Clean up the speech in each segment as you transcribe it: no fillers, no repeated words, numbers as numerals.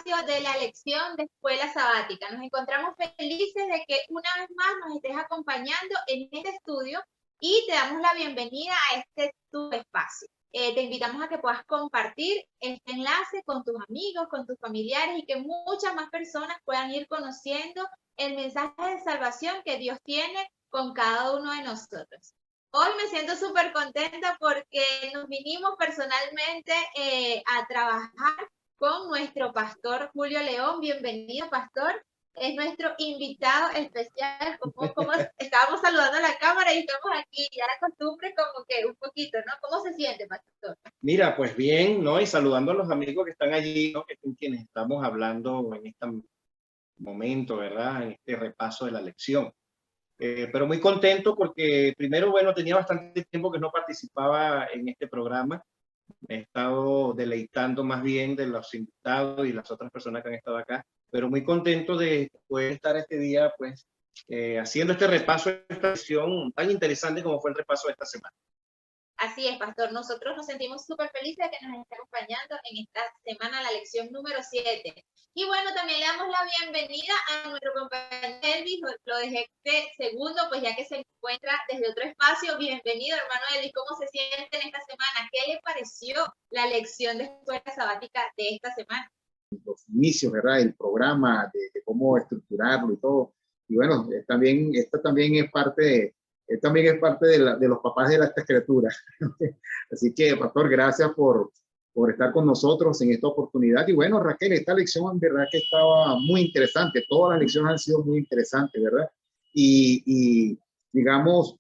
espacio de la lección de escuela sabática. Nos encontramos felices de que una vez más nos estés acompañando en este estudio y te damos la bienvenida a este tu espacio. Te invitamos a que puedas compartir este enlace con tus amigos, con tus familiares y que muchas más personas puedan ir conociendo el mensaje de salvación que Dios tiene con cada uno de nosotros. Hoy me siento súper contenta porque nos vinimos personalmente a trabajar con nuestro pastor Julio León. Bienvenido, pastor. Es nuestro invitado especial. Como estábamos saludando a la cámara y estamos aquí, ya la costumbre como que un poquito, ¿no? ¿Cómo se siente, pastor? Mira, pues bien, ¿no? Y saludando a los amigos que están allí, ¿no? Que con quienes estamos hablando en este momento, ¿verdad? En este repaso de la lección. Pero muy contento porque primero, bueno, tenía bastante tiempo que no participaba en este programa. Me he estado deleitando más bien de los invitados y las otras personas que han estado acá, pero muy contento de poder estar este día, pues, haciendo este repaso de esta lección tan interesante como fue el repaso de esta semana. Así es, pastor. Nosotros nos sentimos súper felices de que nos esté acompañando en esta semana, la lección número 7. Y bueno, también le damos la bienvenida a nuestro compañero Elvis. Lo dejé de segundo, pues ya que se encuentra desde otro espacio. Bienvenido, hermano Elvis. ¿Cómo se siente en esta semana? ¿Qué le pareció la lección de escuela sabática de esta semana? Los inicios, ¿verdad? El programa, de cómo estructurarlo y todo. Y bueno, esta también es parte de los papás de estas criaturas. Así que, pastor, gracias por estar con nosotros en esta oportunidad. Y bueno, Raquel, esta lección en verdad que estaba muy interesante. Todas las lecciones han sido muy interesantes, ¿verdad? Y digamos,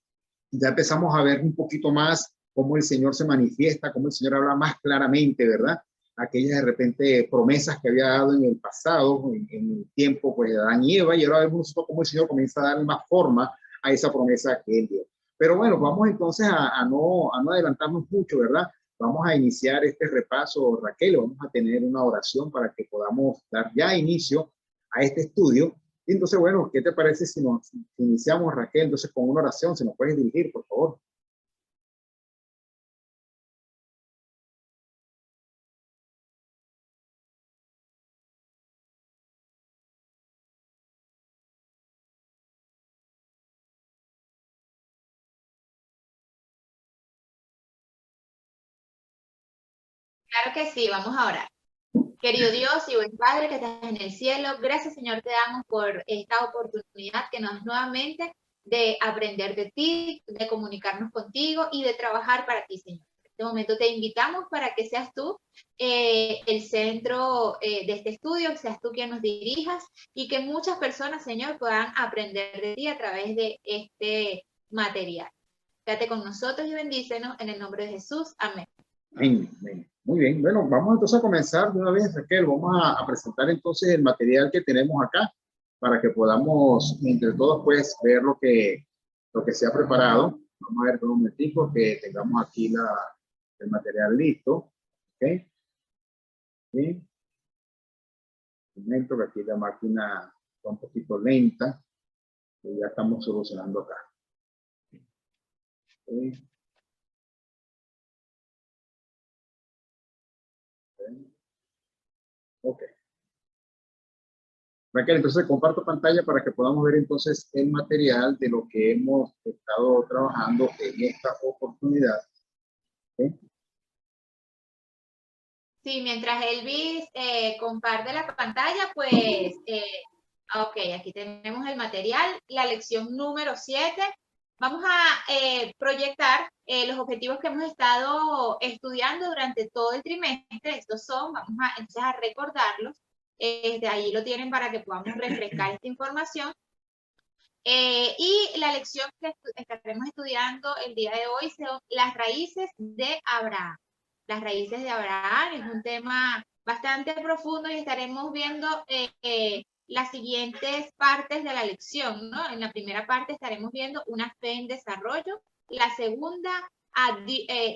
ya empezamos a ver un poquito más cómo el Señor se manifiesta, cómo el Señor habla más claramente, ¿verdad? Aquellas de repente promesas que había dado en el pasado, en el tiempo pues, de Adán y Eva, y ahora vemos cómo el Señor comienza a darle más forma a esa promesa que Él dio. Pero bueno, vamos entonces a no adelantarnos mucho, ¿verdad? Vamos a iniciar este repaso, Raquel, vamos a tener una oración para que podamos dar ya inicio a este estudio. Y entonces, bueno, ¿qué te parece si nos iniciamos, Raquel, entonces con una oración? ¿Se nos puedes dirigir, por favor? Claro que sí, vamos a orar. Querido Dios y buen Padre que estás en el cielo, gracias Señor te damos por esta oportunidad que nos das nuevamente de aprender de ti, de comunicarnos contigo y de trabajar para ti, Señor. En este momento te invitamos para que seas tú el centro de este estudio, seas tú quien nos dirijas y que muchas personas, Señor, puedan aprender de ti a través de este material. Quédate con nosotros y bendícenos en el nombre de Jesús. Amén. Amén, amén. Muy bien, bueno, vamos entonces a comenzar de una vez, Raquel. Vamos a presentar entonces el material que tenemos acá para que podamos entre todos pues ver lo que se ha preparado. Vamos a ver por un momentico que tengamos aquí el material listo. ¿Ok? ¿Sí? Un momento que aquí la máquina está un poquito lenta. Y ya estamos solucionando acá. ¿Sí? Ok. Raquel, entonces comparto pantalla para que podamos ver entonces el material de lo que hemos estado trabajando en esta oportunidad. ¿Sí? Sí, mientras Elvis comparte la pantalla, pues, ok, aquí tenemos el material, la lección número 7. Vamos a proyectar los objetivos que hemos estado estudiando durante todo el trimestre. Estos son, vamos a, entonces a recordarlos. De ahí lo tienen para que podamos refrescar esta información. Y la lección que estaremos estudiando el día de hoy son las raíces de Abraham. Las raíces de Abraham es un tema bastante profundo y estaremos viendo las siguientes partes de la lección, ¿no? En la primera parte estaremos viendo una fe en desarrollo, la segunda,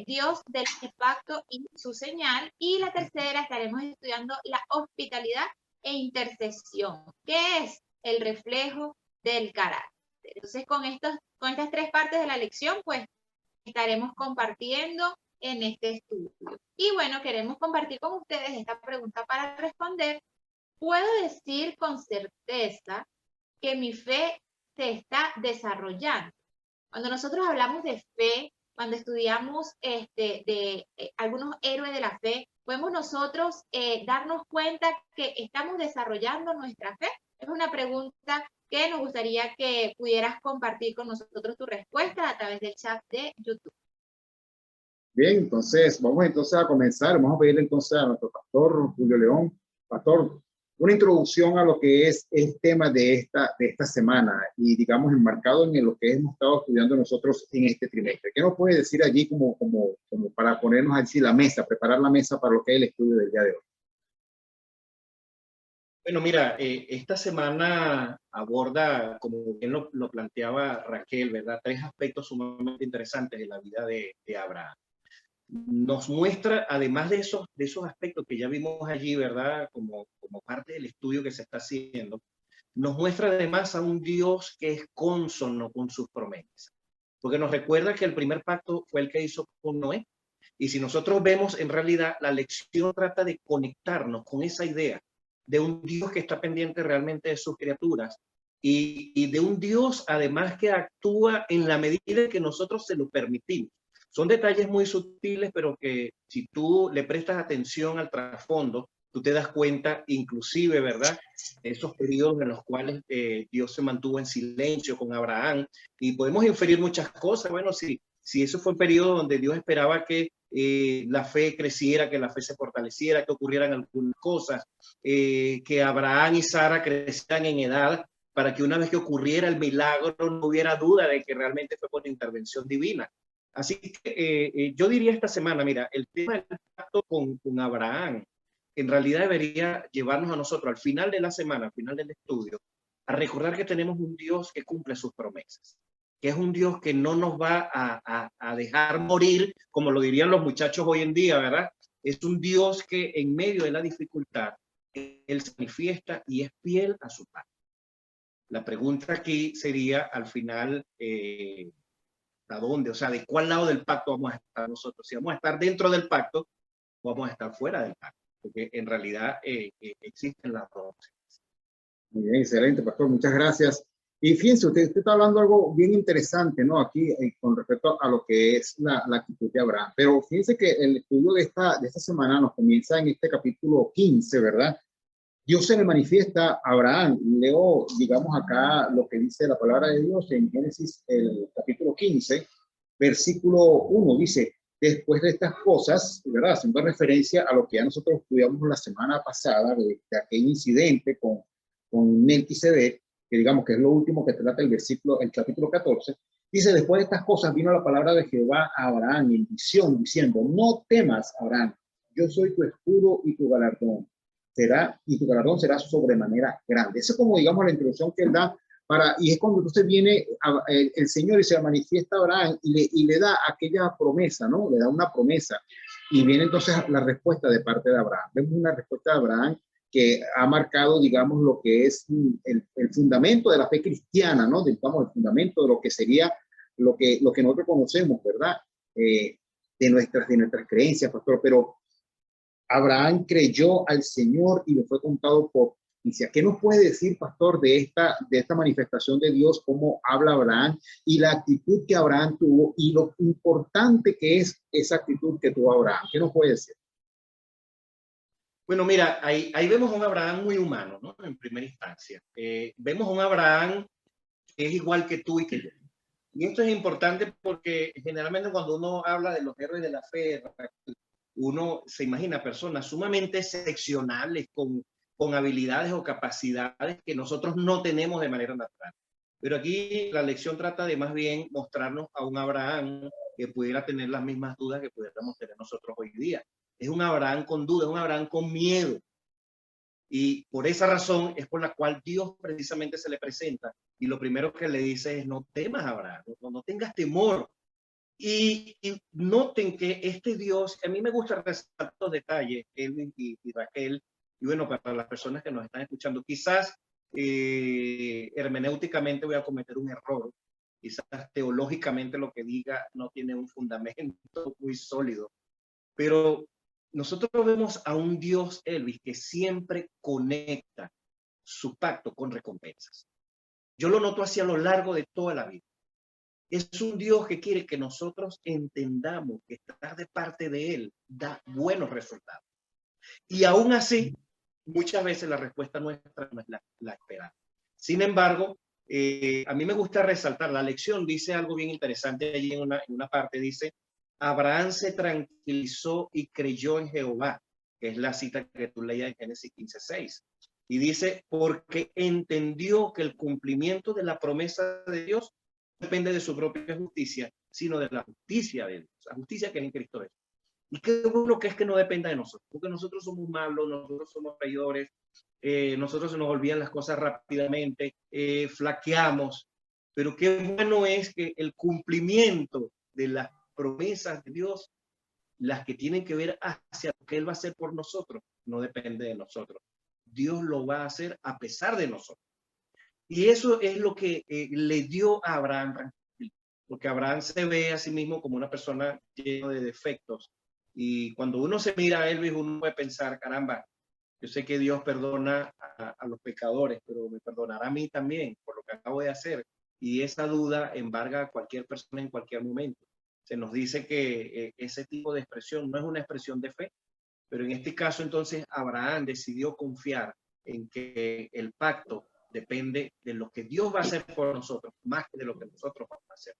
Dios del pacto y su señal, y la tercera estaremos estudiando la hospitalidad e intercesión, que es el reflejo del carácter. Entonces, con estas tres partes de la lección, pues estaremos compartiendo en este estudio. Y bueno, queremos compartir con ustedes esta pregunta para responder. puedo decir con certeza que mi fe se está desarrollando. Cuando nosotros hablamos de fe, cuando estudiamos de algunos héroes de la fe, podemos nosotros darnos cuenta que estamos desarrollando nuestra fe. Es una pregunta que nos gustaría que pudieras compartir con nosotros tu respuesta a través del chat de YouTube. Bien, entonces vamos entonces a comenzar. Vamos a pedirle entonces a nuestro pastor Julio León, pastor, una introducción a lo que es el tema de esta semana y digamos enmarcado en lo que hemos estado estudiando nosotros en este trimestre. ¿Qué nos puede decir allí como para ponernos así la mesa, preparar la mesa para lo que es el estudio del día de hoy? Bueno, mira, esta semana aborda, como bien lo planteaba Raquel, ¿verdad? Tres aspectos sumamente interesantes de la vida de Abraham. Nos muestra, además de esos aspectos que ya vimos allí, ¿verdad? Como parte del estudio que se está haciendo, nos muestra además a un Dios que es cónsono con sus promesas. Porque nos recuerda que el primer pacto fue el que hizo con Noé. Y si nosotros vemos, en realidad, la lección trata de conectarnos con esa idea de un Dios que está pendiente realmente de sus criaturas y de un Dios, además, que actúa en la medida que nosotros se lo permitimos. Son detalles muy sutiles, pero que si tú le prestas atención al trasfondo, tú te das cuenta, inclusive, ¿verdad? Esos periodos en los cuales Dios se mantuvo en silencio con Abraham y podemos inferir muchas cosas. Bueno, si eso fue un periodo donde Dios esperaba que la fe creciera, que la fe se fortaleciera, que ocurrieran algunas cosas, que Abraham y Sara crecieran en edad para que una vez que ocurriera el milagro no hubiera duda de que realmente fue por intervención divina. Así que yo diría esta semana, mira, el tema del pacto con Abraham en realidad debería llevarnos a nosotros al final de la semana, al final del estudio, a recordar que tenemos un Dios que cumple sus promesas, que es un Dios que no nos va a dejar morir, como lo dirían los muchachos hoy en día, ¿verdad? Es un Dios que en medio de la dificultad, Él se manifiesta y es fiel a su pacto. La pregunta aquí sería al final, ¿a dónde? O sea, ¿de cuál lado del pacto vamos a estar nosotros? Si vamos a estar dentro del pacto o vamos a estar fuera del pacto, porque en realidad existen las dos. Muy bien, excelente, pastor, muchas gracias. Y fíjense, usted está hablando algo bien interesante, ¿no? Aquí con respecto a lo que es la actitud de Abraham. Pero fíjense que el estudio de esta semana nos comienza en este capítulo 15, ¿verdad? Dios se le manifiesta a Abraham. Leo, digamos acá, lo que dice la palabra de Dios en Génesis, el capítulo 15, versículo 1, dice, después de estas cosas, ¿verdad? Haciendo referencia a lo que ya nosotros estudiamos la semana pasada, de aquel incidente con Melquisedec, que digamos que es lo último que trata el capítulo 14, dice, después de estas cosas vino la palabra de Jehová a Abraham en visión, diciendo, no temas, Abraham, yo soy tu escudo y tu galardón será sobremanera grande. Esa es como, digamos, la introducción que él da y es cuando entonces viene el Señor y se manifiesta a Abraham y le da aquella promesa, ¿no? Le da una promesa. Y viene entonces la respuesta de parte de Abraham. Vemos una respuesta de Abraham que ha marcado, digamos, lo que es el fundamento de la fe cristiana, ¿no? Digamos, el fundamento de lo que sería lo que nosotros conocemos, ¿verdad? De nuestras creencias, pastor. Pero Abraham creyó al Señor y le fue contado por justicia. ¿Qué nos puede decir, pastor, de esta manifestación de Dios, cómo habla Abraham y la actitud que Abraham tuvo y lo importante que es esa actitud que tuvo Abraham? ¿Qué nos puede decir? Bueno, mira, ahí vemos a un Abraham muy humano, ¿no? En primera instancia. Vemos a un Abraham que es igual que tú y que yo. Y esto es importante porque generalmente cuando uno habla de los héroes de la fe, uno se imagina personas sumamente excepcionales con habilidades o capacidades que nosotros no tenemos de manera natural. Pero aquí la lección trata de más bien mostrarnos a un Abraham que pudiera tener las mismas dudas que pudiéramos tener nosotros hoy día. Es un Abraham con dudas, es un Abraham con miedo. Y por esa razón es por la cual Dios precisamente se le presenta. Y lo primero que le dice es, no temas, Abraham, no tengas temor. Y noten que este Dios, a mí me gusta resaltar los detalles, Elvin y Raquel, y bueno, para las personas que nos están escuchando, quizás hermenéuticamente voy a cometer un error, quizás teológicamente lo que diga no tiene un fundamento muy sólido, pero nosotros vemos a un Dios, Elvis, que siempre conecta su pacto con recompensas. Yo lo noto así a lo largo de toda la vida. Es un Dios que quiere que nosotros entendamos que estar de parte de Él da buenos resultados. Y aún así, muchas veces la respuesta nuestra no es la esperada. Sin embargo, a mí me gusta resaltar, la lección dice algo bien interesante allí en una parte, dice, Abraham se tranquilizó y creyó en Jehová, que es la cita que tú leías en Génesis 15:6. Y dice, porque entendió que el cumplimiento de la promesa de Dios no depende de su propia justicia, sino de la justicia de Dios, la justicia que es en Cristo Jesús. Y qué bueno que es que no dependa de nosotros, porque nosotros somos malos, nosotros somos traidores, nosotros se nos olvidan las cosas rápidamente, flaqueamos, pero qué bueno es que el cumplimiento de las promesas de Dios, las que tienen que ver hacia lo que Él va a hacer por nosotros, no depende de nosotros. Dios lo va a hacer a pesar de nosotros. Y eso es lo que le dio a Abraham, porque Abraham se ve a sí mismo como una persona llena de defectos. Y cuando uno se mira a Elvis, uno puede pensar, caramba, yo sé que Dios perdona a los pecadores, pero me perdonará a mí también por lo que acabo de hacer. Y esa duda embarga a cualquier persona en cualquier momento. Se nos dice que ese tipo de expresión no es una expresión de fe, pero en este caso entonces Abraham decidió confiar en que el pacto depende de lo que Dios va a hacer por nosotros, más que de lo que nosotros vamos a hacer.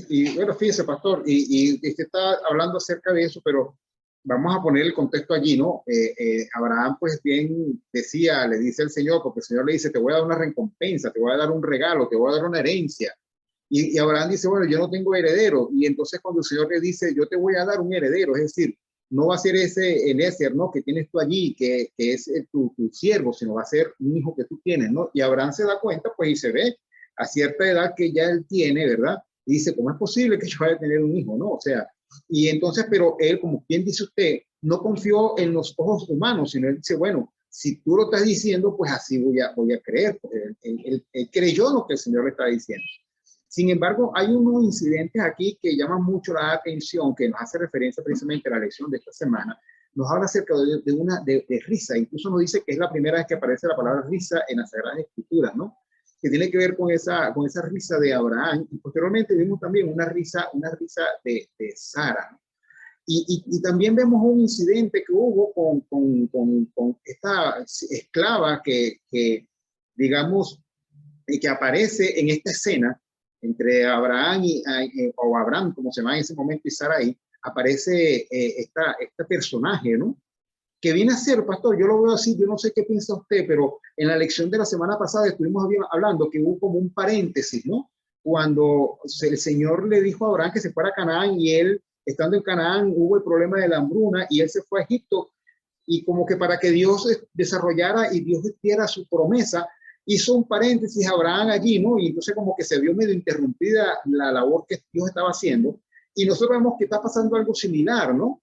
Y bueno, fíjese, pastor, y usted está hablando acerca de eso, pero vamos a poner el contexto allí, ¿no? Abraham, pues bien decía, le dice al Señor, porque el Señor le dice, te voy a dar una recompensa, te voy a dar un regalo, te voy a dar una herencia. Y Abraham dice, bueno, yo no tengo heredero. Y entonces cuando el Señor le dice, yo te voy a dar un heredero, es decir, no va a ser ese Eliezer, ¿no? Que tienes tú allí, que es tu siervo, sino va a ser un hijo que tú tienes, ¿no? Y Abraham se da cuenta, pues, y se ve a cierta edad que ya él tiene, ¿verdad? Y dice, ¿cómo es posible que yo vaya a tener un hijo, no? O sea, y entonces, pero él, como quien dice usted, no confió en los ojos humanos, sino él dice, bueno, si tú lo estás diciendo, pues así voy a creer. Él creyó lo que el Señor le está diciendo. Sin embargo, hay unos incidentes aquí que llaman mucho la atención, que nos hace referencia precisamente a la lección de esta semana. Nos habla acerca de risa, incluso nos dice que es la primera vez que aparece la palabra risa en las Sagradas Escrituras, ¿no? Que tiene que ver con esa risa de Abraham, y posteriormente vimos también una risa de Sara, ¿no? Y también vemos un incidente que hubo con esta esclava que digamos, que aparece en esta escena entre Abraham o Abraham, como se llama en ese momento, y Sarai, aparece este personaje, ¿no? Que viene a ser, pastor, yo lo veo así, yo no sé qué piensa usted, pero en la lección de la semana pasada estuvimos hablando que hubo como un paréntesis, ¿no? Cuando el Señor le dijo a Abraham que se fuera a Canaán y él, estando en Canaán, hubo el problema de la hambruna y él se fue a Egipto y como que para que Dios desarrollara y Dios diera su promesa, hizo un paréntesis Abraham allí, ¿no? Y entonces como que se vio medio interrumpida la labor que Dios estaba haciendo y nosotros vemos que está pasando algo similar, ¿no?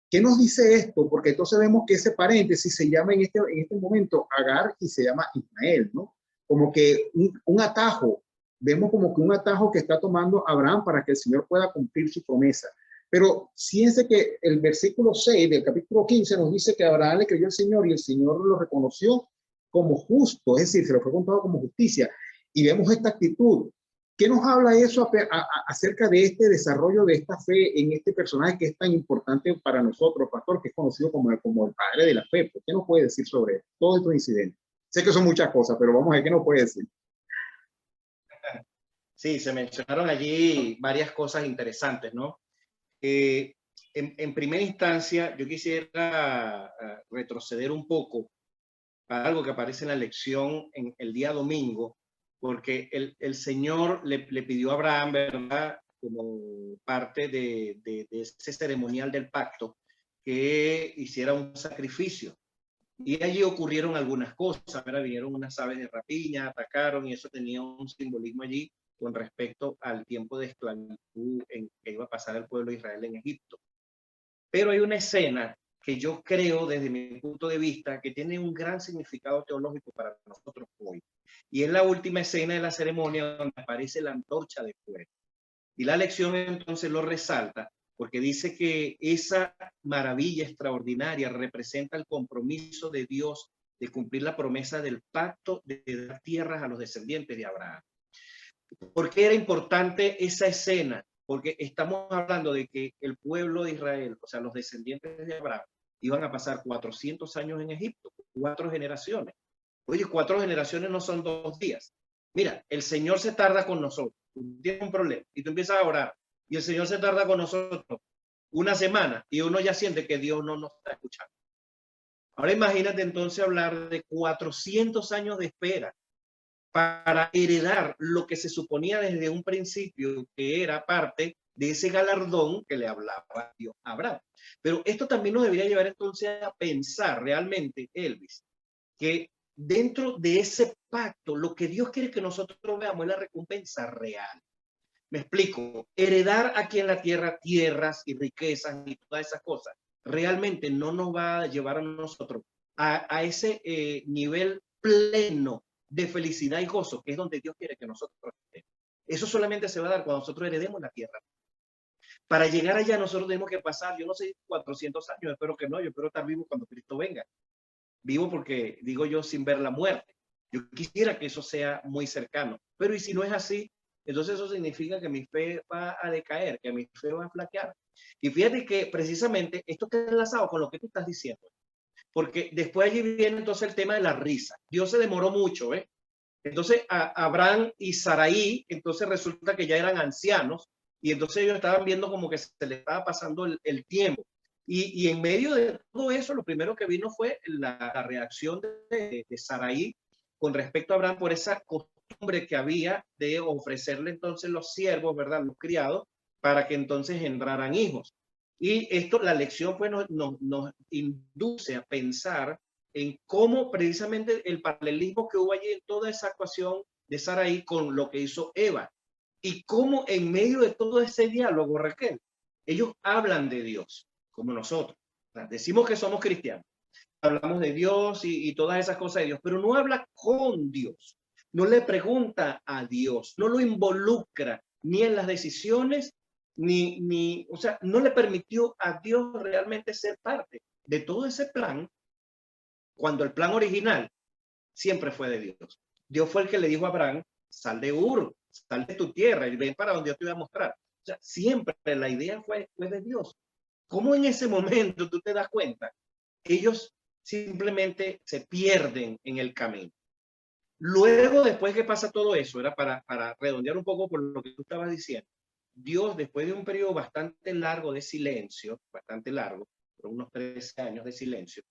¿Qué nos dice esto? Porque entonces vemos que ese paréntesis se llama en este momento Agar y se llama Ismael, ¿no? Como que un atajo, vemos como que un atajo que está tomando Abraham para que el Señor pueda cumplir su promesa. Pero fíjense que el versículo 6 del capítulo 15 nos dice que Abraham le creyó al Señor y el Señor lo reconoció como justo, es decir, se lo fue contado como justicia. Y vemos esta actitud. ¿Qué nos habla eso acerca de este desarrollo de esta fe en este personaje que es tan importante para nosotros, pastor, que es conocido como el padre de la fe? ¿Qué nos puede decir sobre todos estos incidentes? Sé que son muchas cosas, pero vamos a ver qué nos puede decir. Sí, se mencionaron allí varias cosas interesantes, ¿no? En primera instancia, yo quisiera retroceder un poco a algo que aparece en la lección en el día domingo, porque el Señor le pidió a Abraham, ¿verdad?, como parte de ese ceremonial del pacto, que hiciera un sacrificio. Y allí ocurrieron algunas cosas, ¿verdad? Vinieron unas aves de rapiña, atacaron, y eso tenía un simbolismo allí con respecto al tiempo de esclavitud en que iba a pasar el pueblo de Israel en Egipto. Pero hay una escena que yo creo, desde mi punto de vista, que tiene un gran significado teológico para nosotros hoy. Y es la última escena de la ceremonia donde aparece la antorcha de fuego. Y la lección entonces lo resalta, porque dice que esa maravilla extraordinaria representa el compromiso de Dios de cumplir la promesa del pacto de dar tierras a los descendientes de Abraham. ¿Por qué era importante esa escena? Porque estamos hablando de que el pueblo de Israel, o sea, los descendientes de Abraham, iban a pasar 400 años en Egipto, 4 generaciones. Oye, 4 generaciones no son 2 días. Mira, el Señor se tarda con nosotros. Tú tienes un problema y tú empiezas a orar y el Señor se tarda con nosotros una semana y uno ya siente que Dios no nos está escuchando. Ahora imagínate entonces hablar de 400 años de espera para heredar lo que se suponía desde un principio que era parte de ese galardón que le hablaba Dios a Abraham. Pero esto también nos debería llevar entonces a pensar realmente, Elvis, que dentro de ese pacto, lo que Dios quiere que nosotros veamos es la recompensa real. Me explico, heredar aquí en la tierra tierras y riquezas y todas esas cosas, realmente no nos va a llevar a nosotros a ese nivel pleno de felicidad y gozo, que es donde Dios quiere que nosotros estemos. Eso solamente se va a dar cuando nosotros heredemos la tierra. Para llegar allá nosotros tenemos que pasar, yo no sé, 400 años, espero que no, yo espero estar vivo cuando Cristo venga. Vivo porque, digo yo, sin ver la muerte. Yo quisiera que eso sea muy cercano, pero ¿y si no es así? Entonces eso significa que mi fe va a decaer, que mi fe va a flaquear. Y fíjate que precisamente esto está enlazado con lo que tú estás diciendo, porque después allí viene entonces el tema de la risa. Dios se demoró mucho, ¿eh? Entonces Abraham y Saraí, entonces resulta que ya eran ancianos y entonces ellos estaban viendo como que se les estaba pasando el tiempo. Y en medio de todo eso, lo primero que vino fue la reacción de Saraí con respecto a Abraham por esa costumbre que había de ofrecerle entonces los siervos, ¿verdad? Los criados, para que entonces entraran hijos. Y esto, la lección pues nos induce a pensar en cómo precisamente el paralelismo que hubo allí en toda esa ecuación de Saraí con lo que hizo Eva. Y cómo en medio de todo ese diálogo, Raquel, ellos hablan de Dios, como nosotros. O sea, decimos que somos cristianos, hablamos de Dios y todas esas cosas de Dios, pero no habla con Dios, no le pregunta a Dios, no lo involucra ni en las decisiones, o sea, no le permitió a Dios realmente ser parte de todo ese plan, cuando el plan original siempre fue de Dios. Dios fue el que le dijo a Abraham, sal de Ur, sal de tu tierra y ven para donde yo te voy a mostrar. O sea, siempre la idea fue de Dios. ¿Cómo en ese momento tú te das cuenta? Ellos simplemente se pierden en el camino. Luego, después que pasa todo eso, era para redondear un poco por lo que tú estabas diciendo, Dios, después de un periodo bastante largo de silencio, bastante largo, por unos 13 años de silencio,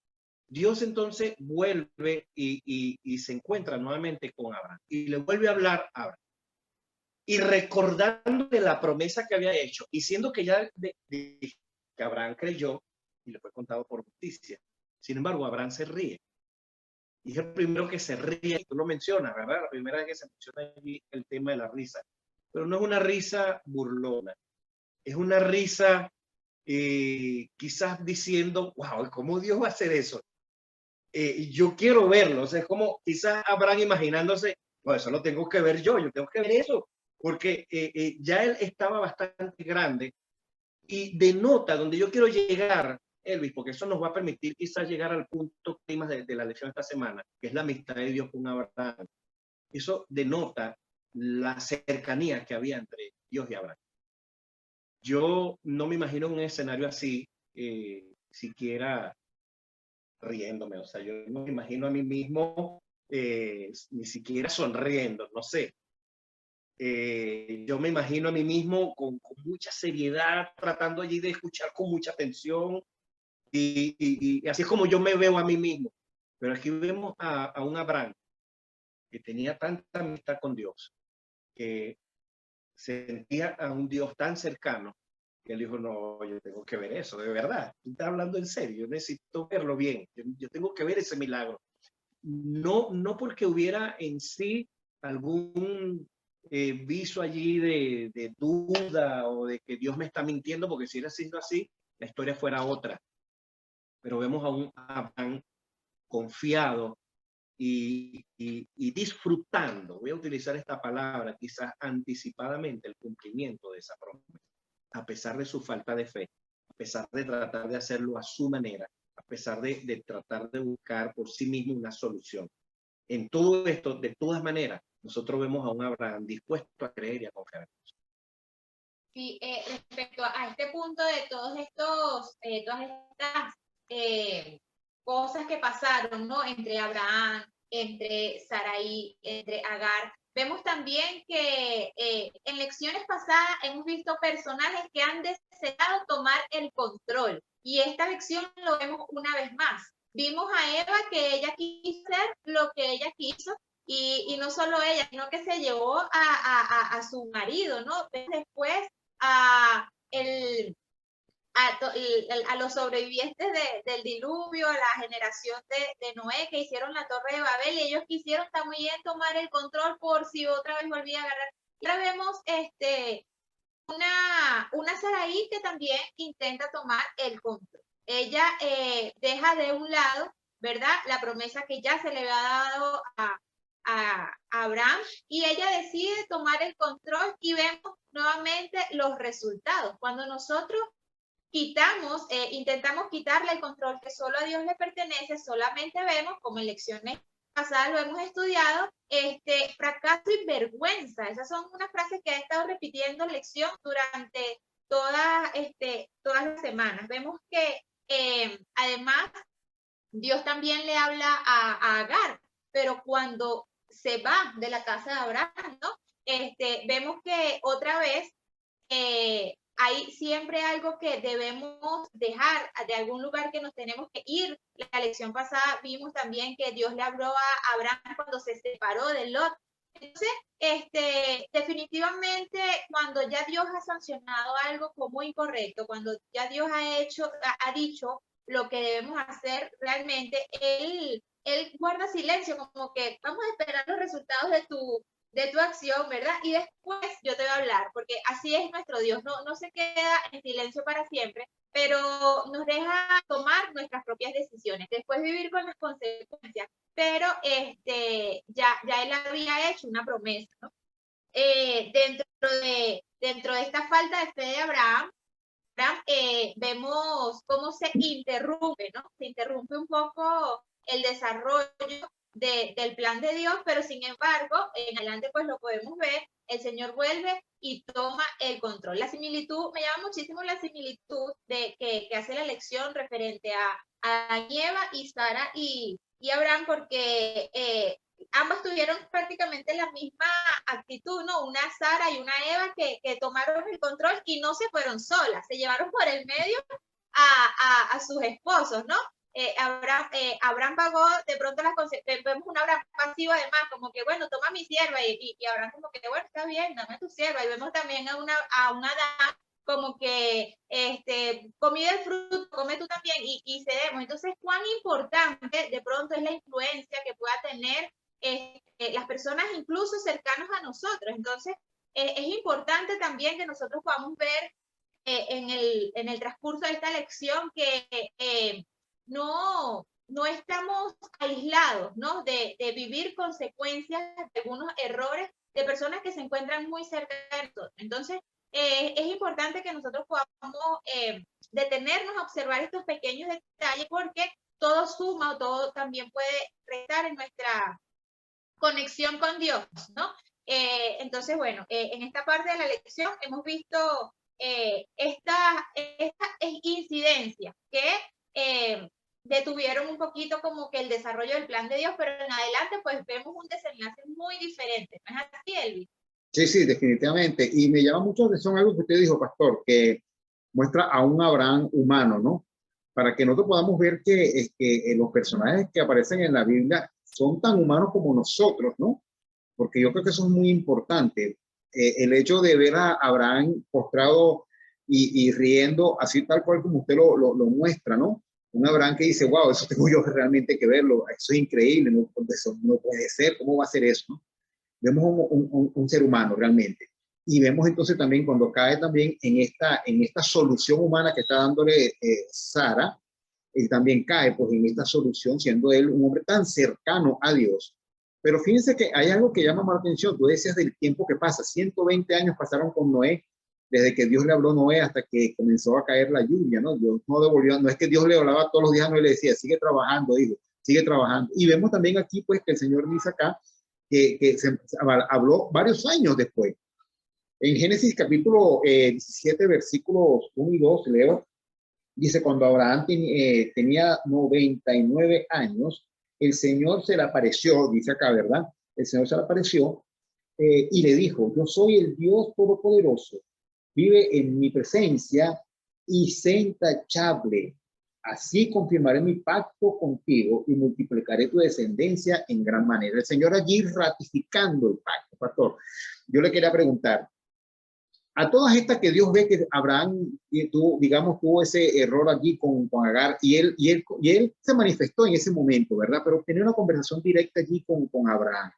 Dios entonces vuelve y se encuentra nuevamente con Abraham y le vuelve a hablar a Abraham. Y recordando de la promesa que había hecho, y siendo que ya que Abraham creyó y le fue contado por justicia. Sin embargo, Abraham se ríe. Y es el primero que se ríe, y tú lo mencionas, ¿verdad? La primera vez que se menciona allí el tema de la risa. Pero no es una risa burlona, es una risa quizás diciendo, wow, ¿cómo Dios va a hacer eso? Yo quiero verlo, o sea, es como quizás Abraham imaginándose, no, eso lo tengo que ver yo tengo que ver eso, porque ya él estaba bastante grande y denota donde yo quiero llegar, Elvis, porque eso nos va a permitir quizás llegar al punto clima de la lección de esta semana, que es la amistad de Dios con Abraham. Eso denota la cercanía que había entre Dios y Abraham. Yo no me imagino un escenario así, siquiera riéndome, o sea, yo no me imagino a mí mismo ni siquiera sonriendo, no sé. Yo me imagino a mí mismo con mucha seriedad, tratando allí de escuchar con mucha atención y así es como yo me veo a mí mismo. Pero aquí vemos a un Abraham que tenía tanta amistad con Dios, que sentía a un Dios tan cercano, que él dijo, no, yo tengo que ver eso, de verdad, tú estás hablando en serio, yo necesito verlo bien, yo tengo que ver ese milagro. No porque hubiera en sí algún viso allí de duda o de que Dios me está mintiendo, porque si hubiera sido así, la historia fuera otra. Pero vemos a un Abraham confiado y disfrutando, voy a utilizar esta palabra, quizás anticipadamente el cumplimiento de esa promesa. a pesar de su falta de fe, a pesar de tratar de hacerlo a su manera, a pesar de tratar de buscar por sí mismo una solución. En todo esto, de todas maneras, nosotros vemos a un Abraham dispuesto a creer y a confiar. Sí, respecto a este punto de todas estas cosas que pasaron, ¿no? Entre Abraham, entre Sarai, entre Agar, vemos también que en lecciones pasadas hemos visto personajes que han deseado tomar el control. Y esta lección lo vemos una vez más. Vimos a Eva que ella quiso hacer lo que ella quiso, y no solo ella, sino que se llevó a su marido, ¿no? Después a los sobrevivientes del diluvio, a la generación de Noé que hicieron la Torre de Babel, y ellos quisieron también tomar el control por si otra vez volvía a agarrar. Y ahora vemos una Sarai que también intenta tomar el control. Ella deja de un lado, ¿verdad?, la promesa que ya se le había dado a Abraham, y ella decide tomar el control, y vemos nuevamente los resultados. Cuando nosotros intentamos quitarle el control que solo a Dios le pertenece, solamente vemos, como en lecciones pasadas lo hemos estudiado, fracaso y vergüenza. Esas son unas frases que he estado repitiendo en lección durante todas las semanas. Vemos que además Dios también le habla a Agar, pero cuando se va de la casa de Abraham, ¿no? Vemos que otra vez hay siempre algo que debemos dejar, de algún lugar que nos tenemos que ir. La lección pasada vimos también que Dios le habló a Abraham cuando se separó de Lot. Entonces, definitivamente, cuando ya Dios ha sancionado algo como incorrecto, cuando ya Dios ha dicho lo que debemos hacer, realmente él guarda silencio, como que vamos a esperar los resultados de tu acción, ¿verdad? Y después yo te voy a hablar, porque así es nuestro Dios, no se queda en silencio para siempre, pero nos deja tomar nuestras propias decisiones, después vivir con las consecuencias, pero ya él había hecho una promesa, ¿no? Dentro de esta falta de fe de Abraham, vemos cómo se interrumpe, ¿no? Se interrumpe un poco el desarrollo del plan de Dios, pero sin embargo, en adelante pues lo podemos ver, el Señor vuelve y toma el control. La similitud, me llama muchísimo la similitud que hace la lección referente a Eva y Sara y Abraham, porque ambas tuvieron prácticamente la misma actitud, ¿no? Una Sara y una Eva que tomaron el control y no se fueron solas, se llevaron por el medio a sus esposos, ¿no? Abraham pagó de pronto las consecuencias, vemos un Abraham pasivo además, como que bueno, toma mi sierva, y Abraham como que bueno, está bien, dame tu sierva, y vemos también a una Adán como que comí del fruto, come tú también, y cedemos. Entonces, cuán importante de pronto es la influencia que pueda tener las personas incluso cercanos a nosotros. Entonces, es importante también que nosotros podamos ver en el transcurso de esta lección que no estamos aislados, ¿no? De vivir consecuencias de algunos errores de personas que se encuentran muy cerca de nosotros. Entonces, es importante que nosotros podamos detenernos a observar estos pequeños detalles, porque todo suma o todo también puede restar en nuestra conexión con Dios, ¿no? Entonces, bueno, en esta parte de la lección hemos visto esta incidencia que detuvieron un poquito como que el desarrollo del plan de Dios, pero en adelante pues vemos un desenlace muy diferente. ¿No es así, Elvis? Sí, sí, definitivamente. Y me llama mucho la atención algo que usted dijo, pastor, que muestra a un Abraham humano, ¿no? Para que nosotros podamos ver que los personajes que aparecen en la Biblia son tan humanos como nosotros, ¿no? Porque yo creo que eso es muy importante. El hecho de ver a Abraham postrado y riendo, así tal cual como usted lo muestra, ¿no? Un Abraham que dice, wow, eso tengo yo realmente que verlo, eso es increíble, ¿no? Eso no puede ser, ¿cómo va a ser eso, ¿no? Vemos un ser humano realmente. Y vemos entonces también cuando cae también en esta solución humana que está dándole Sara, él también cae pues en esta solución, siendo él un hombre tan cercano a Dios. Pero fíjense que hay algo que llama más la atención. Tú decías del tiempo que pasa, 120 años pasaron con Noé, desde que Dios le habló a Noé hasta que comenzó a caer la lluvia, ¿no? Dios no devolvió, no es que Dios le hablaba todos los días a Noé y le decía, sigue trabajando, hijo, sigue trabajando. Y vemos también aquí, pues, que el Señor dice acá que se habló varios años después. En Génesis capítulo 17, versículos 1 y 2, leo, dice, cuando Abraham tenía 99 años, el Señor se le apareció, dice acá, ¿verdad? El Señor se le apareció y le dijo, yo soy el Dios Todopoderoso, vive en mi presencia y sé intachable. Así confirmaré mi pacto contigo y multiplicaré tu descendencia en gran manera. El Señor allí ratificando el pacto, pastor. Yo le quería preguntar, a todas estas que Dios ve que Abraham tuvo ese error allí con Agar y él se manifestó en ese momento, ¿verdad? Pero tenía una conversación directa allí con Abraham.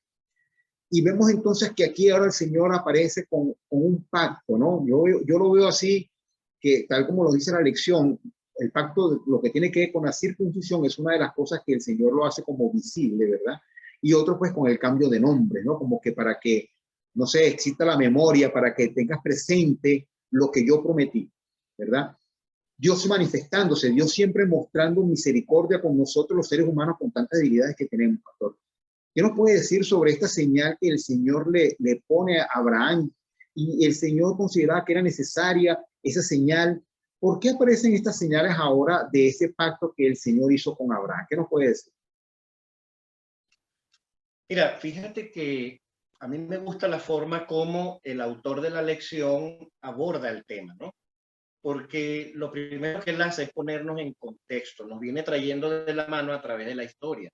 Y vemos entonces que aquí ahora el Señor aparece con un pacto, ¿no? Yo lo veo así, que tal como lo dice la lección, el pacto, lo que tiene que ver con la circuncisión es una de las cosas que el Señor lo hace como visible, ¿verdad? Y otro pues con el cambio de nombre, ¿no? Como que para que, no sé, exista la memoria, para que tengas presente lo que yo prometí, ¿verdad? Dios manifestándose, Dios siempre mostrando misericordia con nosotros los seres humanos con tantas debilidades que tenemos, pastor. ¿Qué nos puede decir sobre esta señal que el Señor le pone a Abraham? Y el Señor consideraba que era necesaria esa señal. ¿Por qué aparecen estas señales ahora de ese pacto que el Señor hizo con Abraham? ¿Qué nos puede decir? Mira, fíjate que a mí me gusta la forma como el autor de la lección aborda el tema, ¿no? Porque lo primero que él hace es ponernos en contexto, nos viene trayendo de la mano a través de la historia.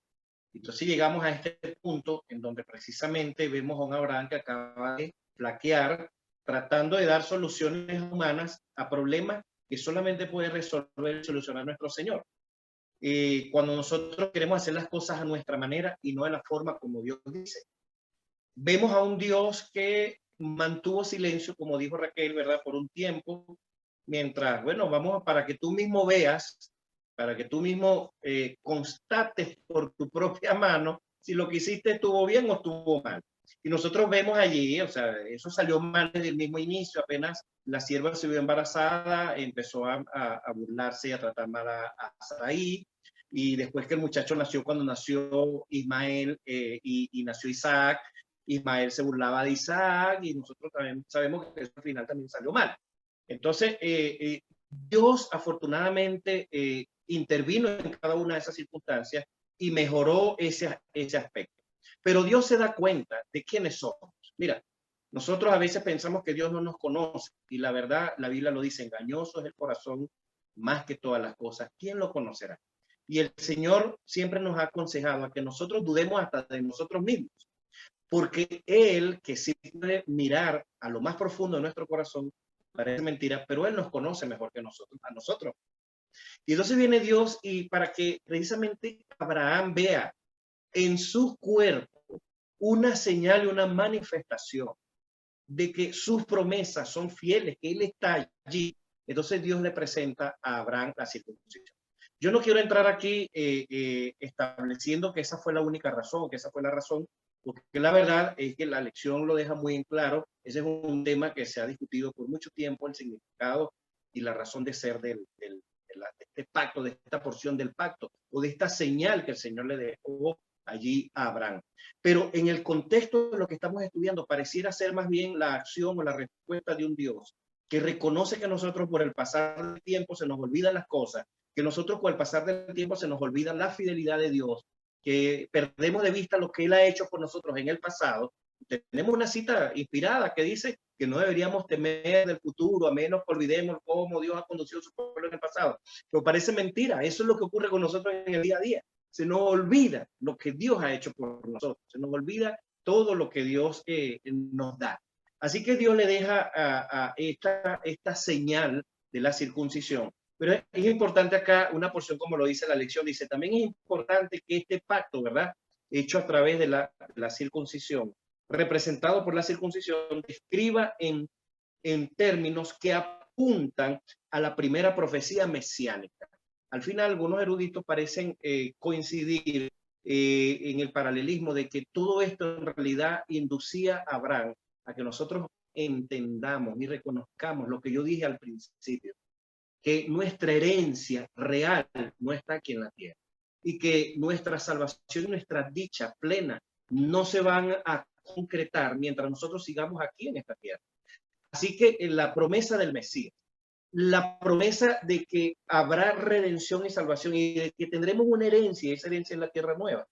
Entonces llegamos a este punto en donde precisamente vemos a un Abraham que acaba de flaquear, tratando de dar soluciones humanas a problemas que solamente puede resolver y solucionar nuestro Señor. Cuando nosotros queremos hacer las cosas a nuestra manera y no de la forma como Dios dice. Vemos a un Dios que mantuvo silencio, como dijo Raquel, ¿verdad? Por un tiempo, mientras, bueno, vamos para que tú mismo veas, para que tú mismo constates por tu propia mano si lo que hiciste estuvo bien o estuvo mal. Y nosotros vemos allí, o sea, eso salió mal desde el mismo inicio, apenas la sierva se vio embarazada, empezó a burlarse y a tratar mal a Sarai, y después que el muchacho nació, cuando nació Ismael y nació Isaac, Ismael se burlaba de Isaac y nosotros también sabemos que eso al final también salió mal. Entonces, Dios afortunadamente intervino en cada una de esas circunstancias y mejoró ese aspecto. Pero Dios se da cuenta de quiénes somos. Mira, nosotros a veces pensamos que Dios no nos conoce y la verdad, la Biblia lo dice, engañoso es el corazón más que todas las cosas. ¿Quién lo conocerá? Y el Señor siempre nos ha aconsejado a que nosotros dudemos hasta de nosotros mismos, porque Él, que sí puede mirar a lo más profundo de nuestro corazón, parece mentira, pero Él nos conoce mejor que nosotros, a nosotros. Y entonces viene Dios y para que precisamente Abraham vea en su cuerpo una señal y una manifestación de que sus promesas son fieles, que Él está allí. Entonces Dios le presenta a Abraham la circuncisión. Yo no quiero entrar aquí estableciendo que esa fue la única razón, que esa fue la razón, porque la verdad es que la lección lo deja muy en claro. Ese es un tema que se ha discutido por mucho tiempo, el significado y la razón de ser de este pacto, de esta porción del pacto, o de esta señal que el Señor le dejó allí a Abraham. Pero en el contexto de lo que estamos estudiando, pareciera ser más bien la acción o la respuesta de un Dios que reconoce que nosotros por el pasar del tiempo se nos olvidan las cosas, que nosotros con el pasar del tiempo se nos olvida la fidelidad de Dios, que perdemos de vista lo que Él ha hecho por nosotros en el pasado. Tenemos una cita inspirada que dice que no deberíamos temer del futuro, a menos que olvidemos cómo Dios ha conducido a su pueblo en el pasado. Pero parece mentira, eso es lo que ocurre con nosotros en el día a día. Se nos olvida lo que Dios ha hecho por nosotros, se nos olvida todo lo que Dios nos da. Así que Dios le deja a esta señal de la circuncisión. Pero es importante acá una porción, como lo dice la lección, dice, también es importante que este pacto, ¿verdad?, hecho a través de la circuncisión, representado por la circuncisión, describa en términos que apuntan a la primera profecía mesiánica. Al final, algunos eruditos parecen coincidir en el paralelismo de que todo esto en realidad inducía a Abraham a que nosotros entendamos y reconozcamos lo que yo dije al principio, que nuestra herencia real no está aquí en la tierra y que nuestra salvación y nuestra dicha plena no se van a concretar mientras nosotros sigamos aquí en esta tierra. Así que la promesa del Mesías, la promesa de que habrá redención y salvación y de que tendremos una herencia, y esa herencia es la tierra nueva.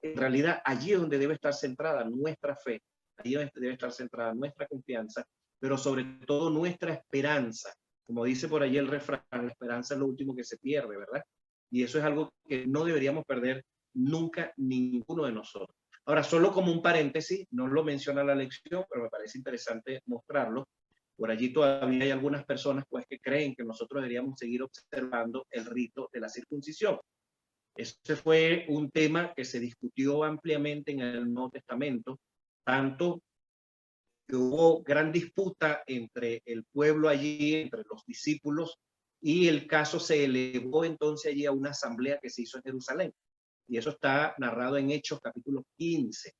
En realidad, allí es donde debe estar centrada nuestra fe, allí debe estar centrada nuestra confianza, pero sobre todo nuestra esperanza. Como dice por allí el refrán, la esperanza es lo último que se pierde, ¿verdad? Y eso es algo que no deberíamos perder nunca ninguno de nosotros. Ahora, solo como un paréntesis, no lo menciona la lección, pero me parece interesante mostrarlo. Por allí todavía hay algunas personas pues, que creen que nosotros deberíamos seguir observando el rito de la circuncisión. Ese fue un tema que se discutió ampliamente en el Nuevo Testamento, tanto que hubo gran disputa entre el pueblo allí, entre los discípulos, y el caso se elevó entonces allí a una asamblea que se hizo en Jerusalén. Y eso está narrado en Hechos capítulo 15.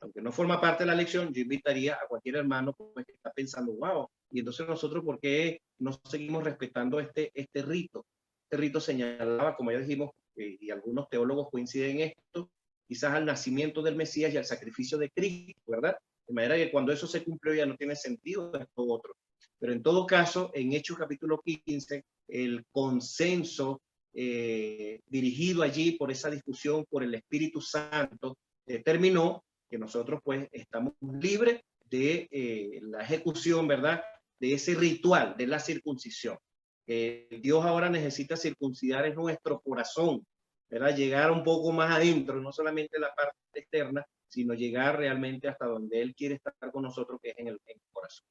Aunque no forma parte de la lección, yo invitaría a cualquier hermano pues, que está pensando, wow, y entonces nosotros, ¿por qué no seguimos respetando este rito? Este rito señalaba, como ya dijimos, y algunos teólogos coinciden en esto, quizás al nacimiento del Mesías y al sacrificio de Cristo, ¿verdad? De manera que cuando eso se cumplió ya no tiene sentido esto otro. Pero en todo caso, en Hechos capítulo 15, el consenso dirigido allí por esa discusión por el Espíritu Santo determinó que nosotros pues estamos libres de la ejecución, ¿verdad? De ese ritual de la circuncisión. Dios ahora necesita circuncidar en nuestro corazón, ¿verdad? Llegar un poco más adentro, no solamente la parte externa, sino llegar realmente hasta donde Él quiere estar con nosotros, que es en el corazón.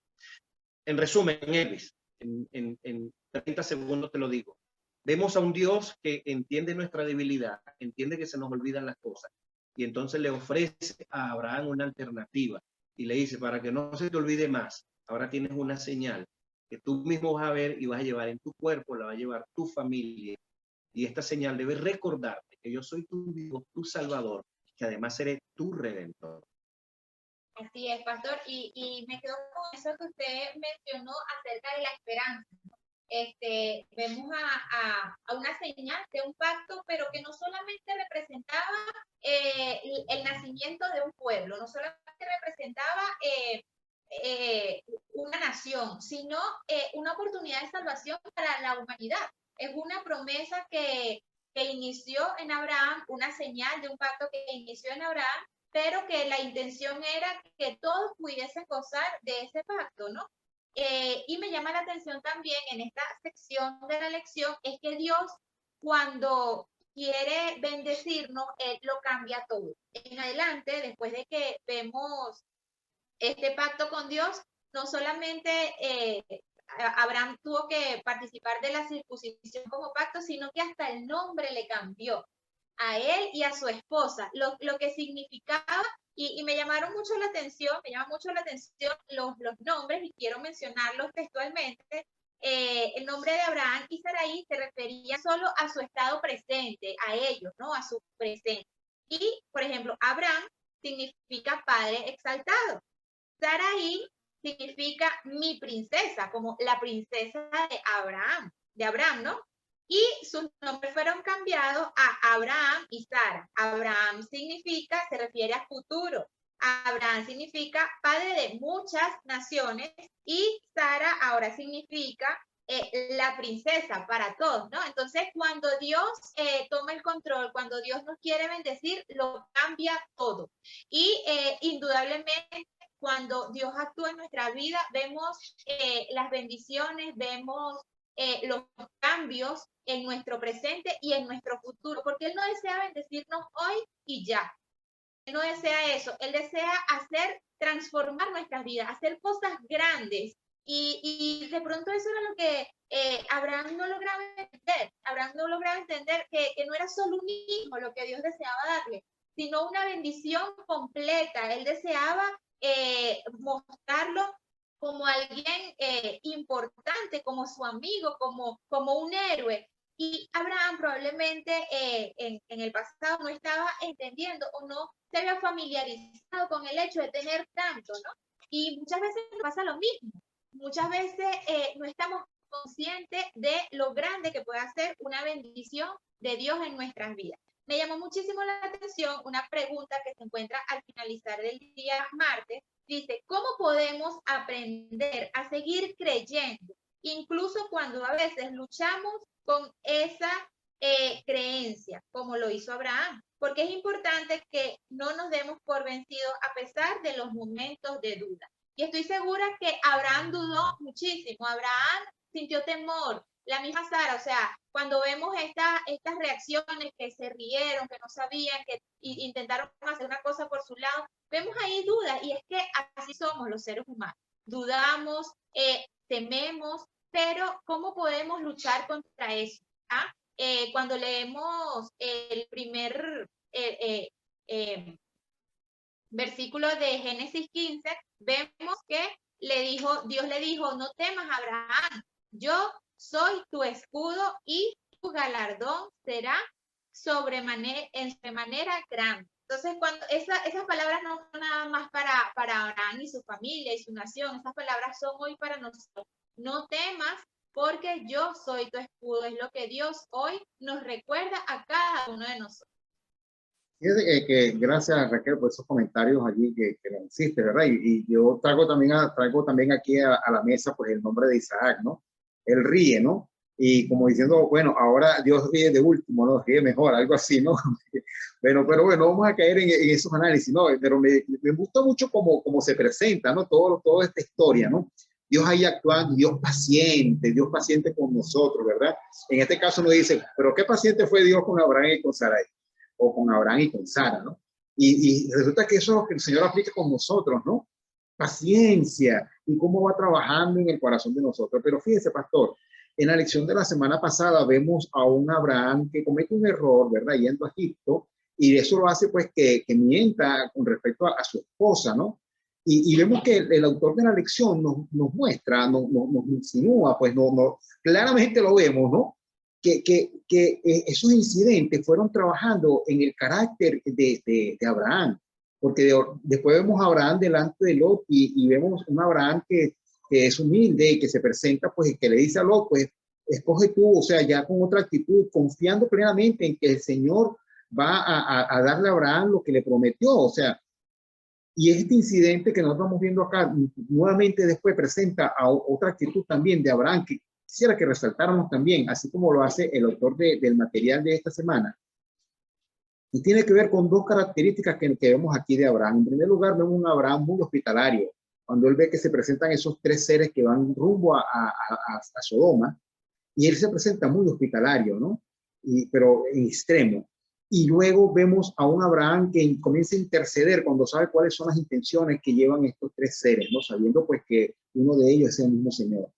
En resumen, Elvis, en 30 segundos te lo digo. Vemos a un Dios que entiende nuestra debilidad, entiende que se nos olvidan las cosas, y entonces le ofrece a Abraham una alternativa y le dice, para que no se te olvide más, ahora tienes una señal que tú mismo vas a ver y vas a llevar en tu cuerpo, la va a llevar tu familia, y esta señal debe recordarte que yo soy tu Dios, tu Salvador, que además seré tu Redentor. Así es, pastor, y me quedo con eso que usted mencionó acerca de la esperanza. Vemos a una señal de un pacto, pero que no solamente representaba el nacimiento de un pueblo, no solamente representaba una nación, sino una oportunidad de salvación para la humanidad. Es una promesa que inició en Abraham, una señal de un pacto que inició en Abraham, pero que la intención era que todos pudiesen gozar de ese pacto, ¿no? Y me llama la atención también en esta sección de la lección es que Dios, cuando quiere bendecirnos, Él lo cambia todo. En adelante, después de que vemos este pacto con Dios, no solamente Abraham tuvo que participar de la circuncisión como pacto, sino que hasta el nombre le cambió a él y a su esposa, lo que significaba, y me llamaron mucho la atención, me llama mucho la atención los nombres, y quiero mencionarlos textualmente. El nombre de Abraham y Sarai se refería solo a su estado presente, a ellos, ¿no? A su presente. Y, por ejemplo, Abraham significa padre exaltado. Sarai significa mi princesa, como la princesa de Abraham, ¿no? Y sus nombres fueron cambiados a Abraham y Sara. Abraham significa, se refiere a futuro. Abraham significa padre de muchas naciones y Sara ahora significa la princesa para todos, ¿no? Entonces, cuando Dios toma el control, cuando Dios nos quiere bendecir, lo cambia todo. Y indudablemente, cuando Dios actúa en nuestra vida, vemos las bendiciones, vemos los cambios en nuestro presente y en nuestro futuro, porque Él no desea bendecirnos hoy y ya. Él no desea eso, Él desea transformar nuestras vidas, hacer cosas grandes. Y de pronto eso era lo que Abraham no lograba entender. Abraham no lograba entender que no era solo un hijo lo que Dios deseaba darle, sino una bendición completa. Él deseaba mostrarlo como alguien importante, como su amigo, como un héroe. Y Abraham probablemente en el pasado no estaba entendiendo o no se había familiarizado con el hecho de tener tanto, ¿no? Y muchas veces nos pasa lo mismo. Muchas veces no estamos conscientes de lo grande que puede ser una bendición de Dios en nuestras vidas. Me llamó muchísimo la atención una pregunta que se encuentra al finalizar del día martes. Dice, ¿cómo podemos aprender a seguir creyendo, incluso cuando a veces luchamos con esa creencia, como lo hizo Abraham? Porque es importante que no nos demos por vencidos a pesar de los momentos de duda. Y estoy segura que Abraham dudó muchísimo. Abraham sintió temor. La misma Sara, o sea, cuando vemos estas reacciones que se rieron, que no sabían, que intentaron hacer una cosa por su lado, vemos ahí dudas. Y es que así somos los seres humanos. Dudamos, tememos, pero ¿cómo podemos luchar contra eso? ¿Ah? Cuando leemos el primer versículo de Génesis 15, vemos que Dios le dijo, no temas, Abraham, yo soy tu escudo y tu galardón será en sobremanera grande. Entonces, cuando esas palabras no son nada más para Abraham y su familia y su nación, esas palabras son hoy para nosotros. No temas, porque yo soy tu escudo. Es lo que Dios hoy nos recuerda a cada uno de nosotros. Que gracias, Raquel, por esos comentarios allí que nos hiciste, ¿verdad? Y yo traigo también aquí a la mesa pues el nombre de Isaac, ¿no? Él ríe, ¿no? Y como diciendo, bueno, ahora Dios ríe de último, ¿no? Ríe mejor, algo así, ¿no? Pero bueno, vamos a caer en esos análisis, ¿no? Pero me gustó mucho cómo se presenta, ¿no? Toda esta historia, ¿no? Dios ahí actuando, Dios paciente con nosotros, ¿verdad? En este caso nos dice, pero qué paciente fue Dios con Abraham y con Sarai, o con Abraham y con Sara, ¿no? Y resulta que eso es lo que el Señor aplica con nosotros, ¿no? Paciencia y cómo va trabajando en el corazón de nosotros. Pero fíjese, pastor, en la lección de la semana pasada vemos a un Abraham que comete un error, ¿verdad? Yendo a Egipto, y eso lo hace pues que mienta con respecto a su esposa, ¿no? Y vemos que el autor de la lección nos muestra, nos insinúa, pues claramente lo vemos, ¿no? Que esos incidentes fueron trabajando en el carácter de Abraham, porque después vemos a Abraham delante de Lot y vemos un Abraham que es humilde y que se presenta, pues que le dice a Lot, pues escoge tú, o sea, ya con otra actitud, confiando plenamente en que el Señor va a darle a Abraham lo que le prometió, o sea, y este incidente que nosotros estamos viendo acá, nuevamente después presenta a otra actitud también de Abraham, que quisiera que resaltáramos también, así como lo hace el autor del material de esta semana. Y tiene que ver con dos características que vemos aquí de Abraham. En primer lugar, vemos un Abraham muy hospitalario, cuando él ve que se presentan esos tres seres que van rumbo a Sodoma, y él se presenta muy hospitalario, ¿no? Pero en extremo. Y luego vemos a un Abraham que comienza a interceder cuando sabe cuáles son las intenciones que llevan estos tres seres, ¿no? Sabiendo pues que uno de ellos es el mismo Señor.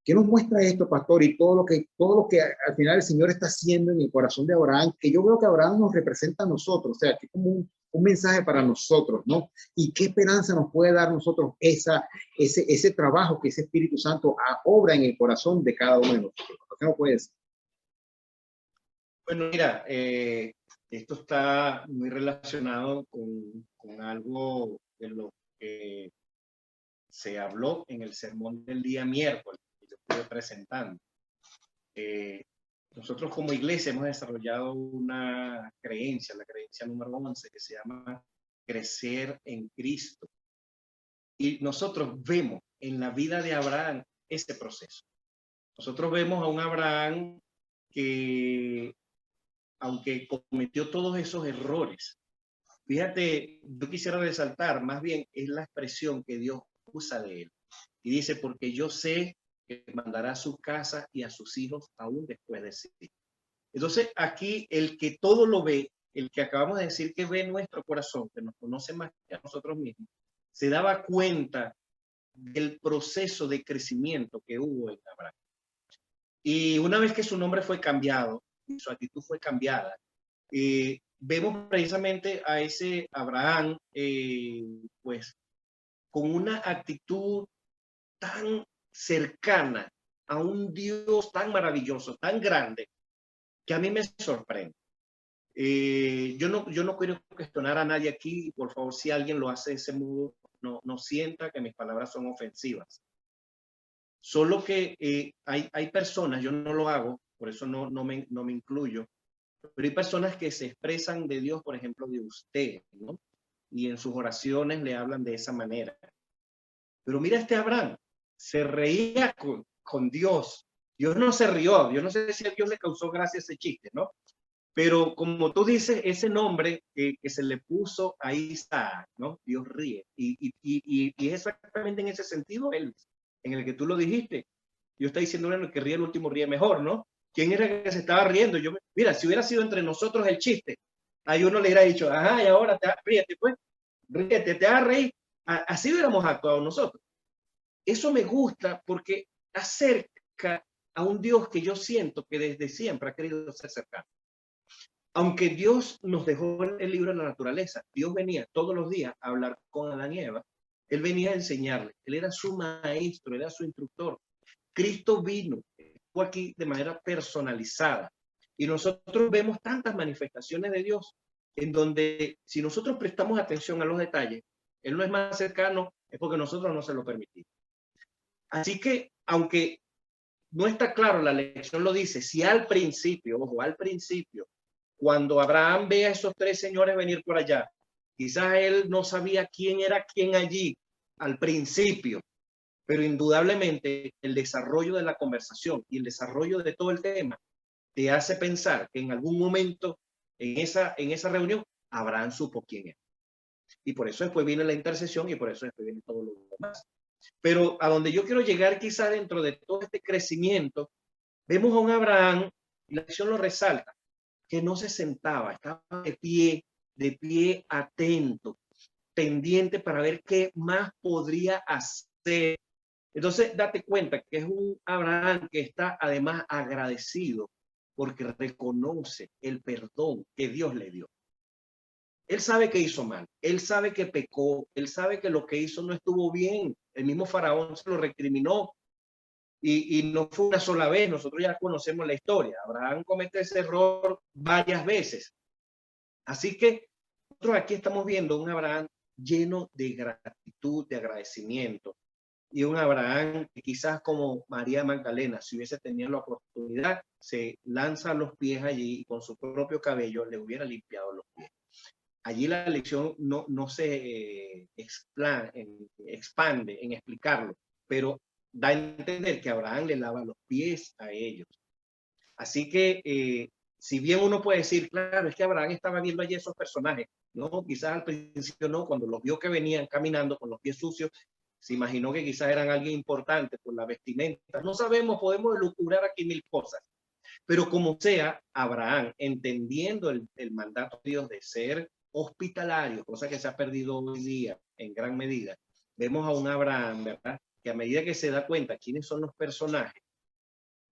¿Qué nos muestra esto, pastor? Y todo lo que al final el Señor está haciendo en el corazón de Abraham, que yo veo que Abraham nos representa a nosotros, o sea, que es como un mensaje para nosotros, ¿no? Y qué esperanza nos puede dar nosotros ese trabajo que ese Espíritu Santo obra en el corazón de cada uno de nosotros. ¿Qué nos puede decir? Bueno, mira, esto está muy relacionado con algo de lo que se habló en el sermón del día miércoles que yo estuve presentando. Nosotros como iglesia hemos desarrollado una creencia, la creencia número 11, que se llama crecer en Cristo. Y nosotros vemos en la vida de Abraham este proceso. Nosotros vemos a un Abraham que, aunque cometió todos esos errores, fíjate, yo quisiera resaltar, más bien es la expresión que Dios usa de él. Y dice, porque yo sé que mandará a su casa y a sus hijos aún después de sí. Entonces, aquí el que todo lo ve, el que acabamos de decir que ve nuestro corazón, que nos conoce más que a nosotros mismos, se daba cuenta del proceso de crecimiento que hubo en Abraham. Y una vez que su nombre fue cambiado, y su actitud fue cambiada, vemos precisamente a ese Abraham, pues, con una actitud tan cercana a un Dios tan maravilloso, tan grande, que a mí me sorprende. Yo no quiero cuestionar a nadie aquí, por favor, si alguien lo hace de ese modo, no sienta que mis palabras son ofensivas. Solo que hay personas, yo no lo hago, por eso no me incluyo, pero hay personas que se expresan de Dios, por ejemplo, de usted, ¿no? Y en sus oraciones le hablan de esa manera. Pero mira este Abraham, se reía con Dios. Dios no se rió, yo no sé si a Dios le causó gracia ese chiste, ¿no? Pero como tú dices, ese nombre que se le puso a Isaac, ¿no? Dios ríe. Y es exactamente en ese sentido, Elvis, en el que tú lo dijiste. Yo estoy diciendo, bueno, el que ríe el último ríe mejor, ¿no? ¿Quién era el que se estaba riendo? Mira, si hubiera sido entre nosotros el chiste, ahí uno le hubiera dicho, ajá, y ahora ríete, pues, ríete, te vas a reír. Así hubiéramos actuado nosotros. Eso me gusta porque acerca a un Dios que yo siento que desde siempre ha querido ser cercano. Aunque Dios nos dejó el libro de la naturaleza, Dios venía todos los días a hablar con Adán y Eva. Él venía a enseñarle. Él era su maestro, era su instructor. Cristo vino, estuvo aquí de manera personalizada. Y nosotros vemos tantas manifestaciones de Dios en donde si nosotros prestamos atención a los detalles, Él no es más cercano, es porque nosotros no se lo permitimos. Así que, aunque no está claro, la lección lo dice, si al principio, ojo, al principio, cuando Abraham ve a esos tres señores venir por allá, quizás él no sabía quién era quién allí al principio, pero indudablemente el desarrollo de la conversación y el desarrollo de todo el tema te hace pensar que en algún momento en esa reunión Abraham supo quién era. Y por eso después viene la intercesión y por eso después viene todo lo demás. Pero a donde yo quiero llegar quizás dentro de todo este crecimiento, vemos a un Abraham, y la lección lo resalta, que no se sentaba, estaba de pie atento, pendiente para ver qué más podría hacer. Entonces, date cuenta que es un Abraham que está además agradecido porque reconoce el perdón que Dios le dio. Él sabe que hizo mal, él sabe que pecó, él sabe que lo que hizo no estuvo bien. El mismo Faraón se lo recriminó y no fue una sola vez. Nosotros ya conocemos la historia. Abraham comete ese error varias veces. Así que nosotros aquí estamos viendo un Abraham lleno de gratitud, de agradecimiento. Y un Abraham que quizás como María Magdalena, si hubiese tenido la oportunidad, se lanza a los pies allí y con su propio cabello le hubiera limpiado los pies. Allí la lección no se expande en explicarlo, pero da a entender que Abraham le lava los pies a ellos. Así que, si bien uno puede decir, claro, es que Abraham estaba viendo allí esos personajes, no, quizás al principio no, cuando los vio que venían caminando con los pies sucios, se imaginó que quizás eran alguien importante por la vestimenta. No sabemos, podemos elucubrar aquí mil cosas. Pero como sea, Abraham, entendiendo el mandato de Dios de ser hospitalario, cosa que se ha perdido hoy día en gran medida, vemos a un Abraham, ¿verdad? Que a medida que se da cuenta quiénes son los personajes,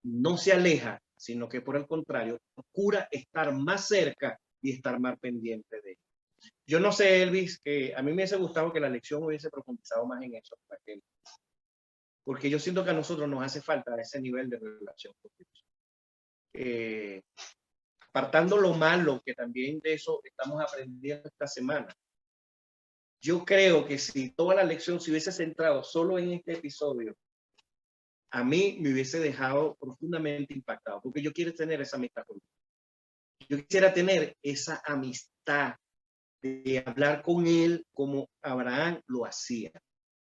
no se aleja, sino que por el contrario, procura estar más cerca y estar más pendiente de ellos. Yo no sé, Elvis, que a mí me hubiese gustado que la lección hubiese profundizado más en eso, porque yo siento que a nosotros nos hace falta ese nivel de relación con Dios. Apartando lo malo, que también de eso estamos aprendiendo esta semana. Yo creo que si toda la lección se hubiese centrado solo en este episodio, a mí me hubiese dejado profundamente impactado, porque yo quiero tener esa amistad con Dios. Yo quisiera tener esa amistad de hablar con él como Abraham lo hacía.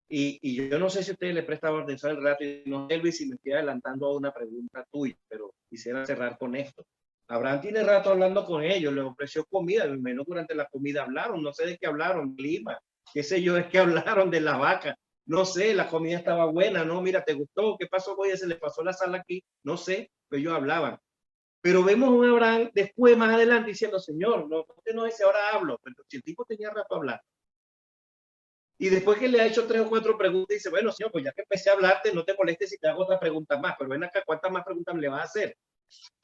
Y yo no sé si ustedes le prestaban atención al rato, y no, Elvis, si me estoy adelantando a una pregunta tuya, pero quisiera cerrar con esto. Abraham tiene rato hablando con ellos, les ofreció comida, al menos durante la comida hablaron, no sé de qué hablaron, clima, qué sé yo, es que hablaron de la vaca, no sé, la comida estaba buena, no, mira, ¿te gustó? ¿Qué pasó? Oye, se le pasó la sal aquí, no sé, pero ellos hablaban. Pero vemos a un Abraham después, más adelante, diciendo, Señor, no, usted no dice, ahora hablo, pero si el tipo tenía rato a hablar. Y después que le ha hecho 3 o 4 preguntas, dice, bueno, señor, pues ya que empecé a hablarte, no te molestes si te hago otra pregunta más, pero ven acá, ¿cuántas más preguntas me le vas a hacer?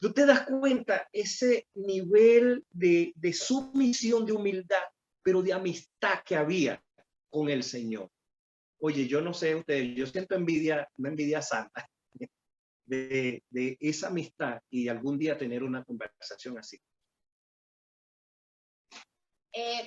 Tú te das cuenta ese nivel de sumisión, de humildad, pero de amistad que había con el Señor. Oye, yo no sé ustedes, yo siento envidia, una envidia santa de esa amistad y algún día tener una conversación así.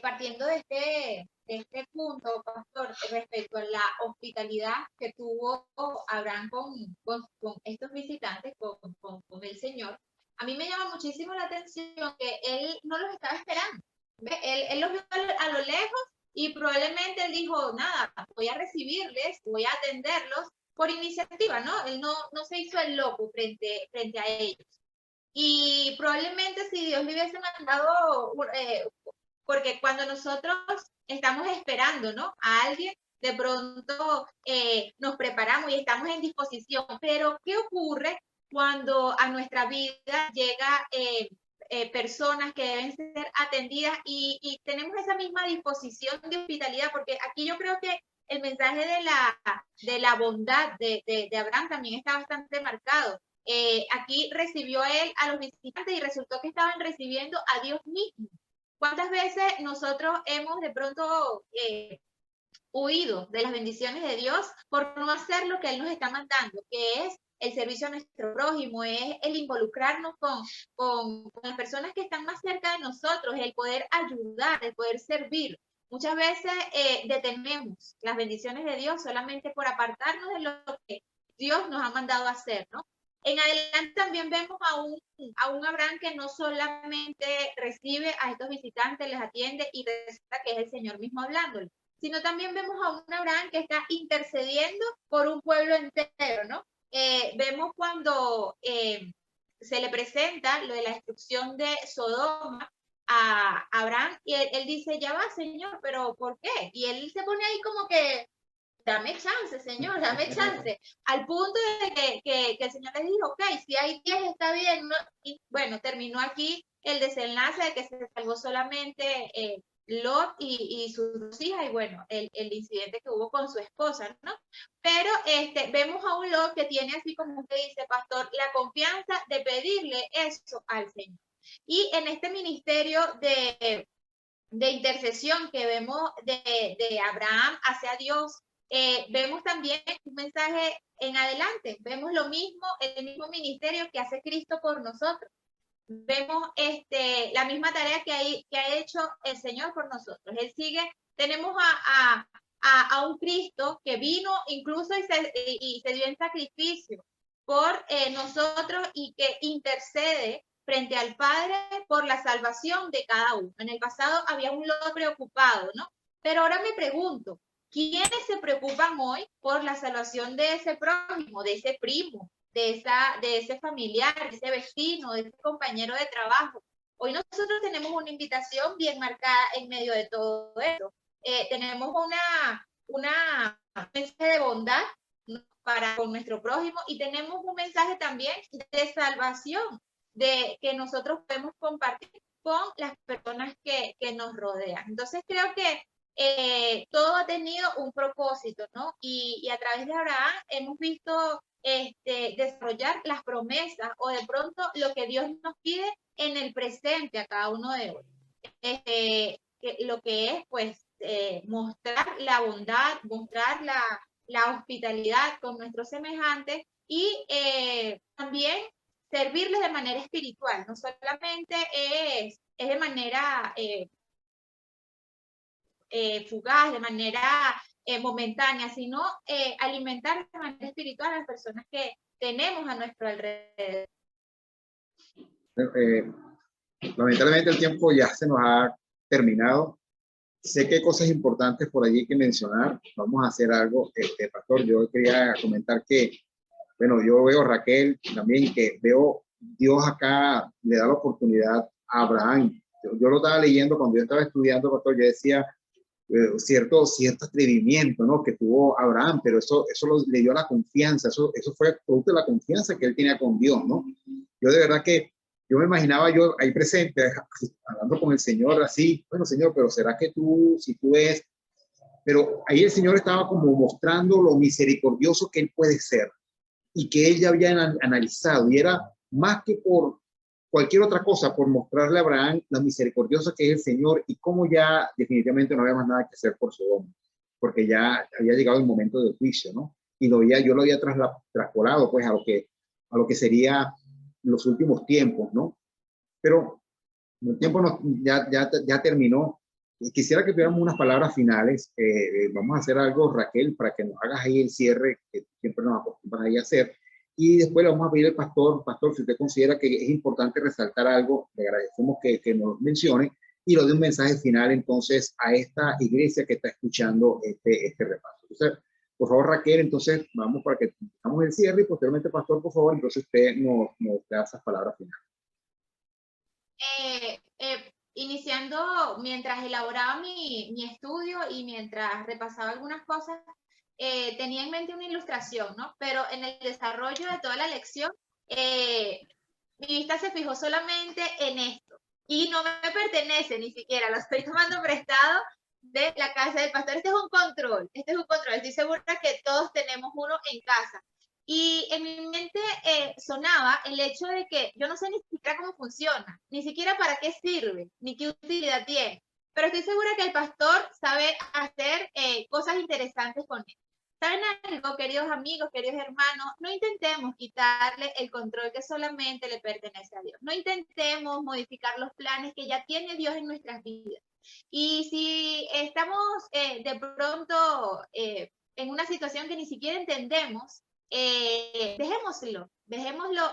partiendo de este punto, pastor, respecto a la hospitalidad que tuvo Abraham con estos visitantes, con el Señor, a mí me llama muchísimo la atención que él no los estaba esperando. Él los vio a lo lejos y probablemente él dijo, nada, voy a recibirles, voy a atenderlos por iniciativa, ¿no? Él no se hizo el loco frente a ellos. Y probablemente si Dios le hubiese mandado, porque cuando nosotros estamos esperando, ¿no?, a alguien, de pronto nos preparamos y estamos en disposición. Pero ¿qué ocurre cuando a nuestra vida llega personas que deben ser atendidas y tenemos esa misma disposición de hospitalidad? Porque aquí yo creo que el mensaje de la bondad de Abraham también está bastante marcado. Aquí recibió él a los visitantes y resultó que estaban recibiendo a Dios mismo. ¿Cuántas veces nosotros hemos de pronto huido de las bendiciones de Dios por no hacer lo que Él nos está mandando, que es el servicio a nuestro prójimo, es el involucrarnos con las personas que están más cerca de nosotros, el poder ayudar, el poder servir? Muchas veces detenemos las bendiciones de Dios solamente por apartarnos de lo que Dios nos ha mandado a hacer, ¿no? En adelante también vemos a un Abraham que no solamente recibe a estos visitantes, les atiende y resulta que es el Señor mismo hablándole, sino también vemos a un Abraham que está intercediendo por un pueblo entero, ¿no? Vemos cuando se le presenta lo de la destrucción de Sodoma a Abraham y él dice, ya va, Señor, pero ¿por qué? Y él se pone ahí como que, dame chance, Señor, dame chance. Al punto de que el Señor le dijo, ok, si hay 10 está bien, ¿no? Y bueno, terminó aquí el desenlace de que se salvó solamente Lot y sus dos hijas, y bueno, el incidente que hubo con su esposa, ¿no? Pero vemos a un Lot que tiene, así como usted dice, pastor, la confianza de pedirle eso al Señor. Y en este ministerio de intercesión que vemos de Abraham hacia Dios, vemos también un mensaje en adelante. Vemos lo mismo, el mismo ministerio que hace Cristo por nosotros. Vemos la misma tarea que ha hecho el Señor por nosotros. Él sigue, tenemos a un Cristo que vino incluso y se dio en sacrificio por nosotros y que intercede frente al Padre por la salvación de cada uno. En el pasado había un Lot preocupado, ¿no? Pero ahora me pregunto, ¿quiénes se preocupan hoy por la salvación de ese prójimo, de ese primo, de ese familiar, de ese vecino, de ese compañero de trabajo? Hoy nosotros tenemos una invitación bien marcada en medio de todo esto. Tenemos una mensaje de bondad, ¿no?, para con nuestro prójimo, y tenemos un mensaje también de salvación que nosotros podemos compartir con las personas que nos rodean. Entonces creo que todo ha tenido un propósito, ¿no? Y a través de Abraham hemos visto desarrollar las promesas o de pronto lo que Dios nos pide en el presente a cada uno de ellos. Lo que es, pues, mostrar la bondad, mostrar la hospitalidad con nuestros semejantes y también servirles de manera espiritual. No solamente es de manera fugaz, de manera momentánea, sino alimentar de manera espiritual a las personas que tenemos a nuestro alrededor. Lamentablemente el tiempo ya se nos ha terminado. Sé que hay cosas importantes por allí que mencionar. Vamos a hacer algo, pastor. Yo quería comentar que, bueno, yo veo a Raquel también, que veo Dios acá le da la oportunidad a Abraham. Yo lo estaba leyendo cuando yo estaba estudiando, pastor. Yo decía cierto atrevimiento, ¿no?, que tuvo Abraham, pero eso le dio la confianza. Eso fue producto de la confianza que él tenía con Dios, ¿no? Yo de verdad que yo me imaginaba yo ahí presente, hablando con el Señor así, bueno, Señor, pero ¿será que si tú es? Pero ahí el Señor estaba como mostrando lo misericordioso que Él puede ser y que Él ya había analizado, y era más que por cualquier otra cosa, por mostrarle a Abraham la misericordiosa que es el Señor y cómo ya definitivamente no había más nada que hacer por Sodoma, porque ya había llegado el momento del juicio, ¿no? Y yo lo había traspolado pues a lo que sería los últimos tiempos, ¿no? Pero el tiempo ya terminó. Quisiera que tuviéramos unas palabras finales. Vamos a hacer algo, Raquel, para que nos hagas ahí el cierre que siempre nos acostumbras ahí a hacer. Y después le vamos a pedir al pastor, si usted considera que es importante resaltar algo, le agradecemos que nos mencione y lo dé un mensaje final entonces a esta iglesia que está escuchando este repaso. Entonces, por favor, Raquel, entonces vamos para que hagamos el cierre y posteriormente, pastor, por favor, entonces usted nos da esas palabras finales. Iniciando, mientras elaboraba mi estudio y mientras repasaba algunas cosas, tenía en mente una ilustración, ¿no? Pero en el desarrollo de toda la lección, mi vista se fijó solamente en esto. Y no me pertenece ni siquiera, lo estoy tomando prestado de la casa del pastor. Este es un control, Estoy segura que todos tenemos uno en casa. Y en mi mente sonaba el hecho de que yo no sé ni siquiera cómo funciona, ni siquiera para qué sirve, ni qué utilidad tiene. Pero estoy segura que el pastor sabe hacer cosas interesantes con él. ¿Saben algo, queridos amigos, queridos hermanos? No intentemos quitarle el control que solamente le pertenece a Dios. No intentemos modificar los planes que ya tiene Dios en nuestras vidas. Y si estamos de pronto en una situación que ni siquiera entendemos, dejémoslo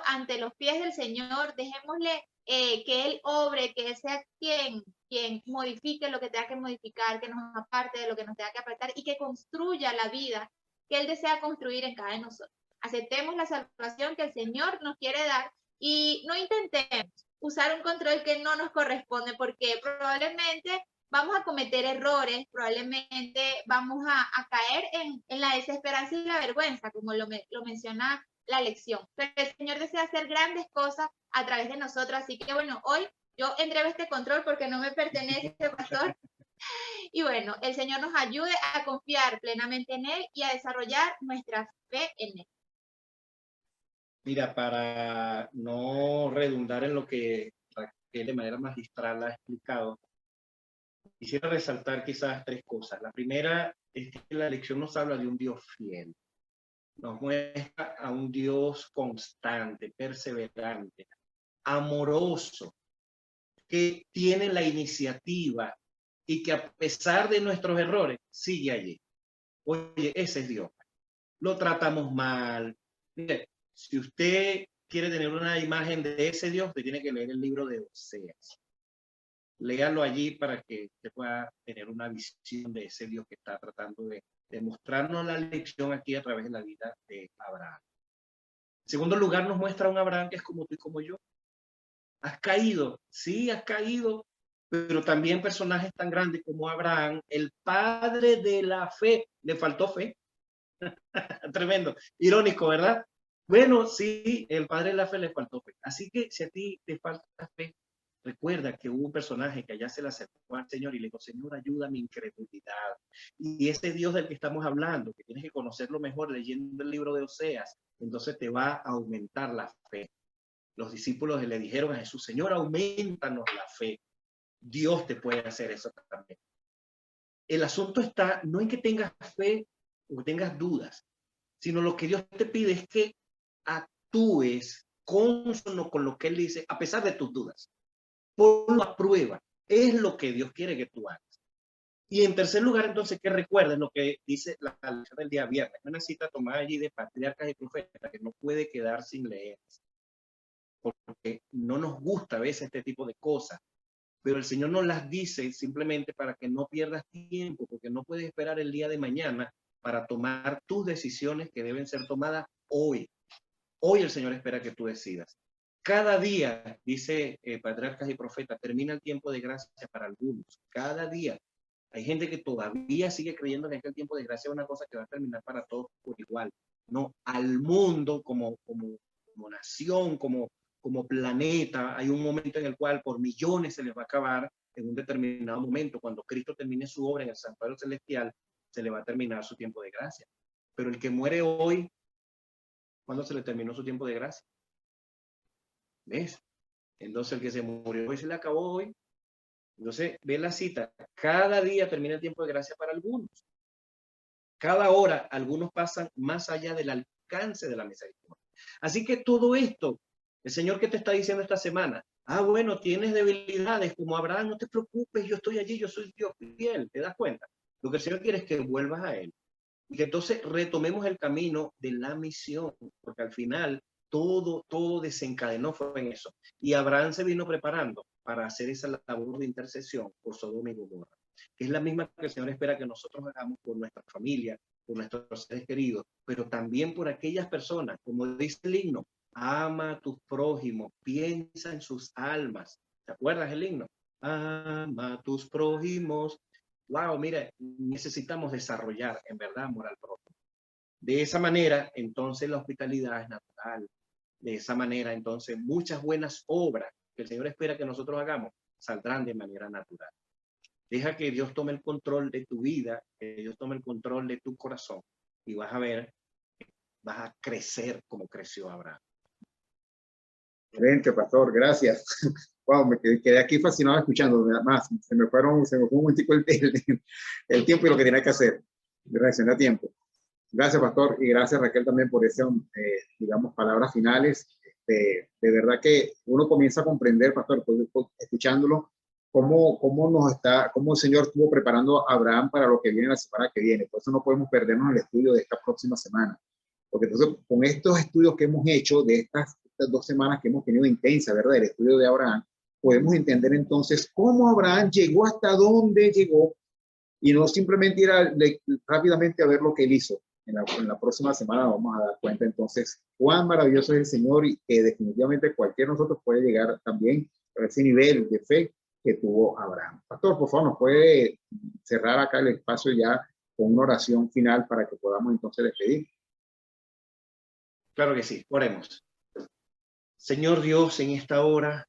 ante los pies del Señor, dejémosle que Él obre, que Él sea quien modifique lo que tenga que modificar, que nos aparte de lo que nos tenga que apartar y que construya la vida que Él desea construir en cada de nosotros. Aceptemos la salvación que el Señor nos quiere dar y no intentemos usar un control que no nos corresponde, porque probablemente vamos a cometer errores, probablemente vamos a caer en la desesperanza y la vergüenza, como lo menciona la lección. Pero el Señor desea hacer grandes cosas a través de nosotros, así que bueno, hoy yo entrego este control porque no me pertenece, pastor. Y bueno, el Señor nos ayude a confiar plenamente en Él y a desarrollar nuestra fe en Él. Mira, para no redundar en lo que Raquel de manera magistral ha explicado, quisiera resaltar quizás tres cosas. La primera es que la lección nos habla de un Dios fiel. Nos muestra a un Dios constante, perseverante, amoroso, que tiene la iniciativa y que a pesar de nuestros errores sigue allí. Oye, ese es Dios. Lo tratamos mal. Mire, si usted quiere tener una imagen de ese Dios, usted tiene que leer el libro de Oseas. Léalo allí para que usted pueda tener una visión de ese Dios que está tratando de mostrarnos la lección aquí a través de la vida de Abraham. En segundo lugar, nos muestra un Abraham que es como tú y como yo. Has caído, sí, has caído, pero también personajes tan grandes como Abraham, el padre de la fe, le faltó fe. Tremendo, irónico, ¿verdad? Bueno, sí, el padre de la fe le faltó fe. Así que si a ti te falta fe, recuerda que hubo un personaje que allá se le acercó al Señor y le dijo, Señor, ayuda a mi incredulidad. Y ese Dios del que estamos hablando, que tienes que conocerlo mejor leyendo el libro de Oseas, entonces te va a aumentar la fe. Los discípulos le dijeron a Jesús, Señor, aumentanos la fe. Dios te puede hacer eso también. El asunto está no en que tengas fe o que tengas dudas, sino lo que Dios te pide es que actúes consono con lo que Él dice, a pesar de tus dudas. Ponlo a prueba. Es lo que Dios quiere que tú hagas. Y en tercer lugar, entonces, que recuerden lo que dice la lección del día viernes. Una cita tomada allí de Patriarcas y Profetas que no puede quedar sin leer. Porque no nos gusta a veces este tipo de cosas. Pero el Señor nos las dice simplemente para que no pierdas tiempo, porque no puedes esperar el día de mañana para tomar tus decisiones que deben ser tomadas hoy. Hoy el Señor espera que tú decidas. Cada día, dice Patriarcas y Profetas, termina el tiempo de gracia para algunos. Cada día. Hay gente que todavía sigue creyendo que aquel tiempo de gracia es una cosa que va a terminar para todos por igual. No, al mundo como nación, como planeta, hay un momento en el cual por millones se les va a acabar en un determinado momento. Cuando Cristo termine su obra en el santuario celestial, se le va a terminar su tiempo de gracia. Pero el que muere hoy, ¿cuándo se le terminó su tiempo de gracia? ¿Ves? Entonces el que se murió hoy se le acabó hoy. Entonces, ve la cita. Cada día termina el tiempo de gracia para algunos. Cada hora, algunos pasan más allá del alcance de la misericordia. Así que todo esto, el Señor que te está diciendo esta semana, Ah, bueno, tienes debilidades como Abraham, no te preocupes, yo estoy allí, yo soy Dios fiel, ¿te das cuenta? Lo que el Señor quiere es que vuelvas a Él. Y que entonces retomemos el camino de la misión, porque al final todo desencadenó fue en eso. Y Abraham se vino preparando para hacer esa labor de intercesión por Sodoma y Gomorra, que es la misma que el Señor espera que nosotros hagamos por nuestra familia, por nuestros seres queridos, pero también por aquellas personas, como dice el himno, ama a tus prójimos, piensa en sus almas. ¿Te acuerdas el himno? Ama a tus prójimos. Wow, mira, necesitamos desarrollar en verdad amor al prójimo. De esa manera, entonces la hospitalidad es natural. De esa manera, entonces, muchas buenas obras que el Señor espera que nosotros hagamos saldrán de manera natural. Deja que Dios tome el control de tu vida, que Dios tome el control de tu corazón y vas a ver, vas a crecer como creció Abraham. Excelente, pastor, gracias. Wow, me quedé aquí fascinado escuchando. Más, se me fue un momentico el tiempo y lo que tenía que hacer. Reaccioné a tiempo. Gracias, pastor, y gracias, Raquel, también por esas, digamos, palabras finales. De verdad que uno comienza a comprender, pastor, escuchándolo, cómo el Señor estuvo preparando a Abraham para lo que viene la semana que viene. Por eso no podemos perdernos el estudio de esta próxima semana. Porque entonces, con estos estudios que hemos hecho de estas 2 semanas que hemos tenido intensa, ¿verdad? El estudio de Abraham, podemos entender entonces cómo Abraham llegó hasta donde llegó y no simplemente ir rápidamente a ver lo que él hizo. En la próxima semana vamos a dar cuenta entonces cuán maravilloso es el Señor y que definitivamente cualquiera de nosotros puede llegar también a ese nivel de fe que tuvo Abraham. Pastor, por favor, nos puede cerrar acá el espacio ya con una oración final para que podamos entonces despedir. Claro que sí, oremos. Señor Dios, en esta hora,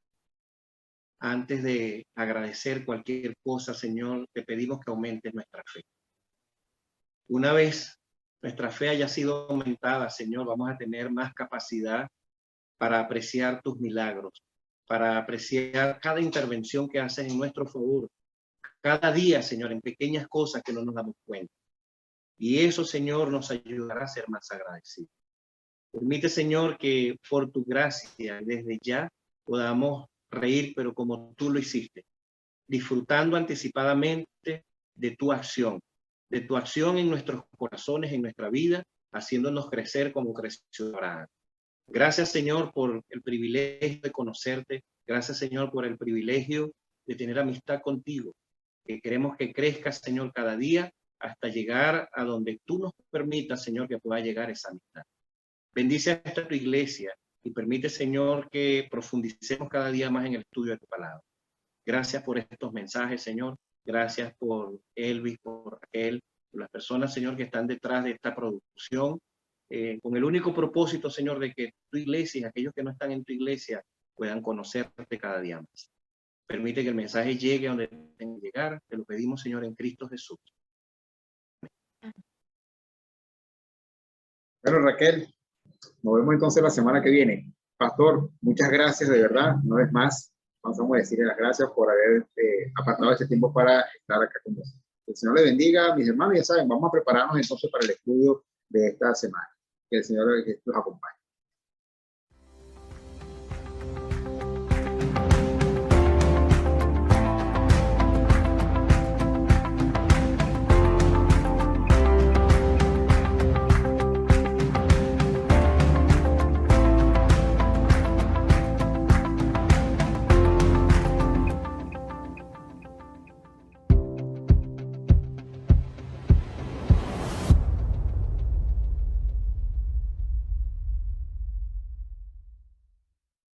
antes de agradecer cualquier cosa, Señor, te pedimos que aumentes nuestra fe. Una vez nuestra fe haya sido aumentada, Señor, vamos a tener más capacidad para apreciar tus milagros, para apreciar cada intervención que haces en nuestro favor, cada día, Señor, en pequeñas cosas que no nos damos cuenta. Y eso, Señor, nos ayudará a ser más agradecidos. Permite, Señor, que por tu gracia desde ya podamos reír, pero como tú lo hiciste, disfrutando anticipadamente de tu acción en nuestros corazones, en nuestra vida, haciéndonos crecer como creció Abraham. Gracias, Señor, por el privilegio de conocerte. Gracias, Señor, por el privilegio de tener amistad contigo. Que queremos que crezca, Señor, cada día hasta llegar a donde tú nos permitas, Señor, que pueda llegar esa amistad. Bendice a esta tu iglesia y permite, Señor, que profundicemos cada día más en el estudio de tu palabra. Gracias por estos mensajes, Señor. Gracias por Elvis, por Raquel, por las personas, Señor, que están detrás de esta producción, con el único propósito, Señor, de que tu iglesia y aquellos que no están en tu iglesia puedan conocerte cada día más. Permite que el mensaje llegue a donde tenga que llegar. Te lo pedimos, Señor, en Cristo Jesús. Bueno, Raquel, nos vemos entonces la semana que viene. Pastor, muchas gracias de verdad. Una vez más, vamos a decirle las gracias por haber apartado este tiempo para estar acá con nosotros. Que el Señor le bendiga, mis hermanos. Ya saben, vamos a prepararnos entonces para el estudio de esta semana. Que el Señor los acompañe.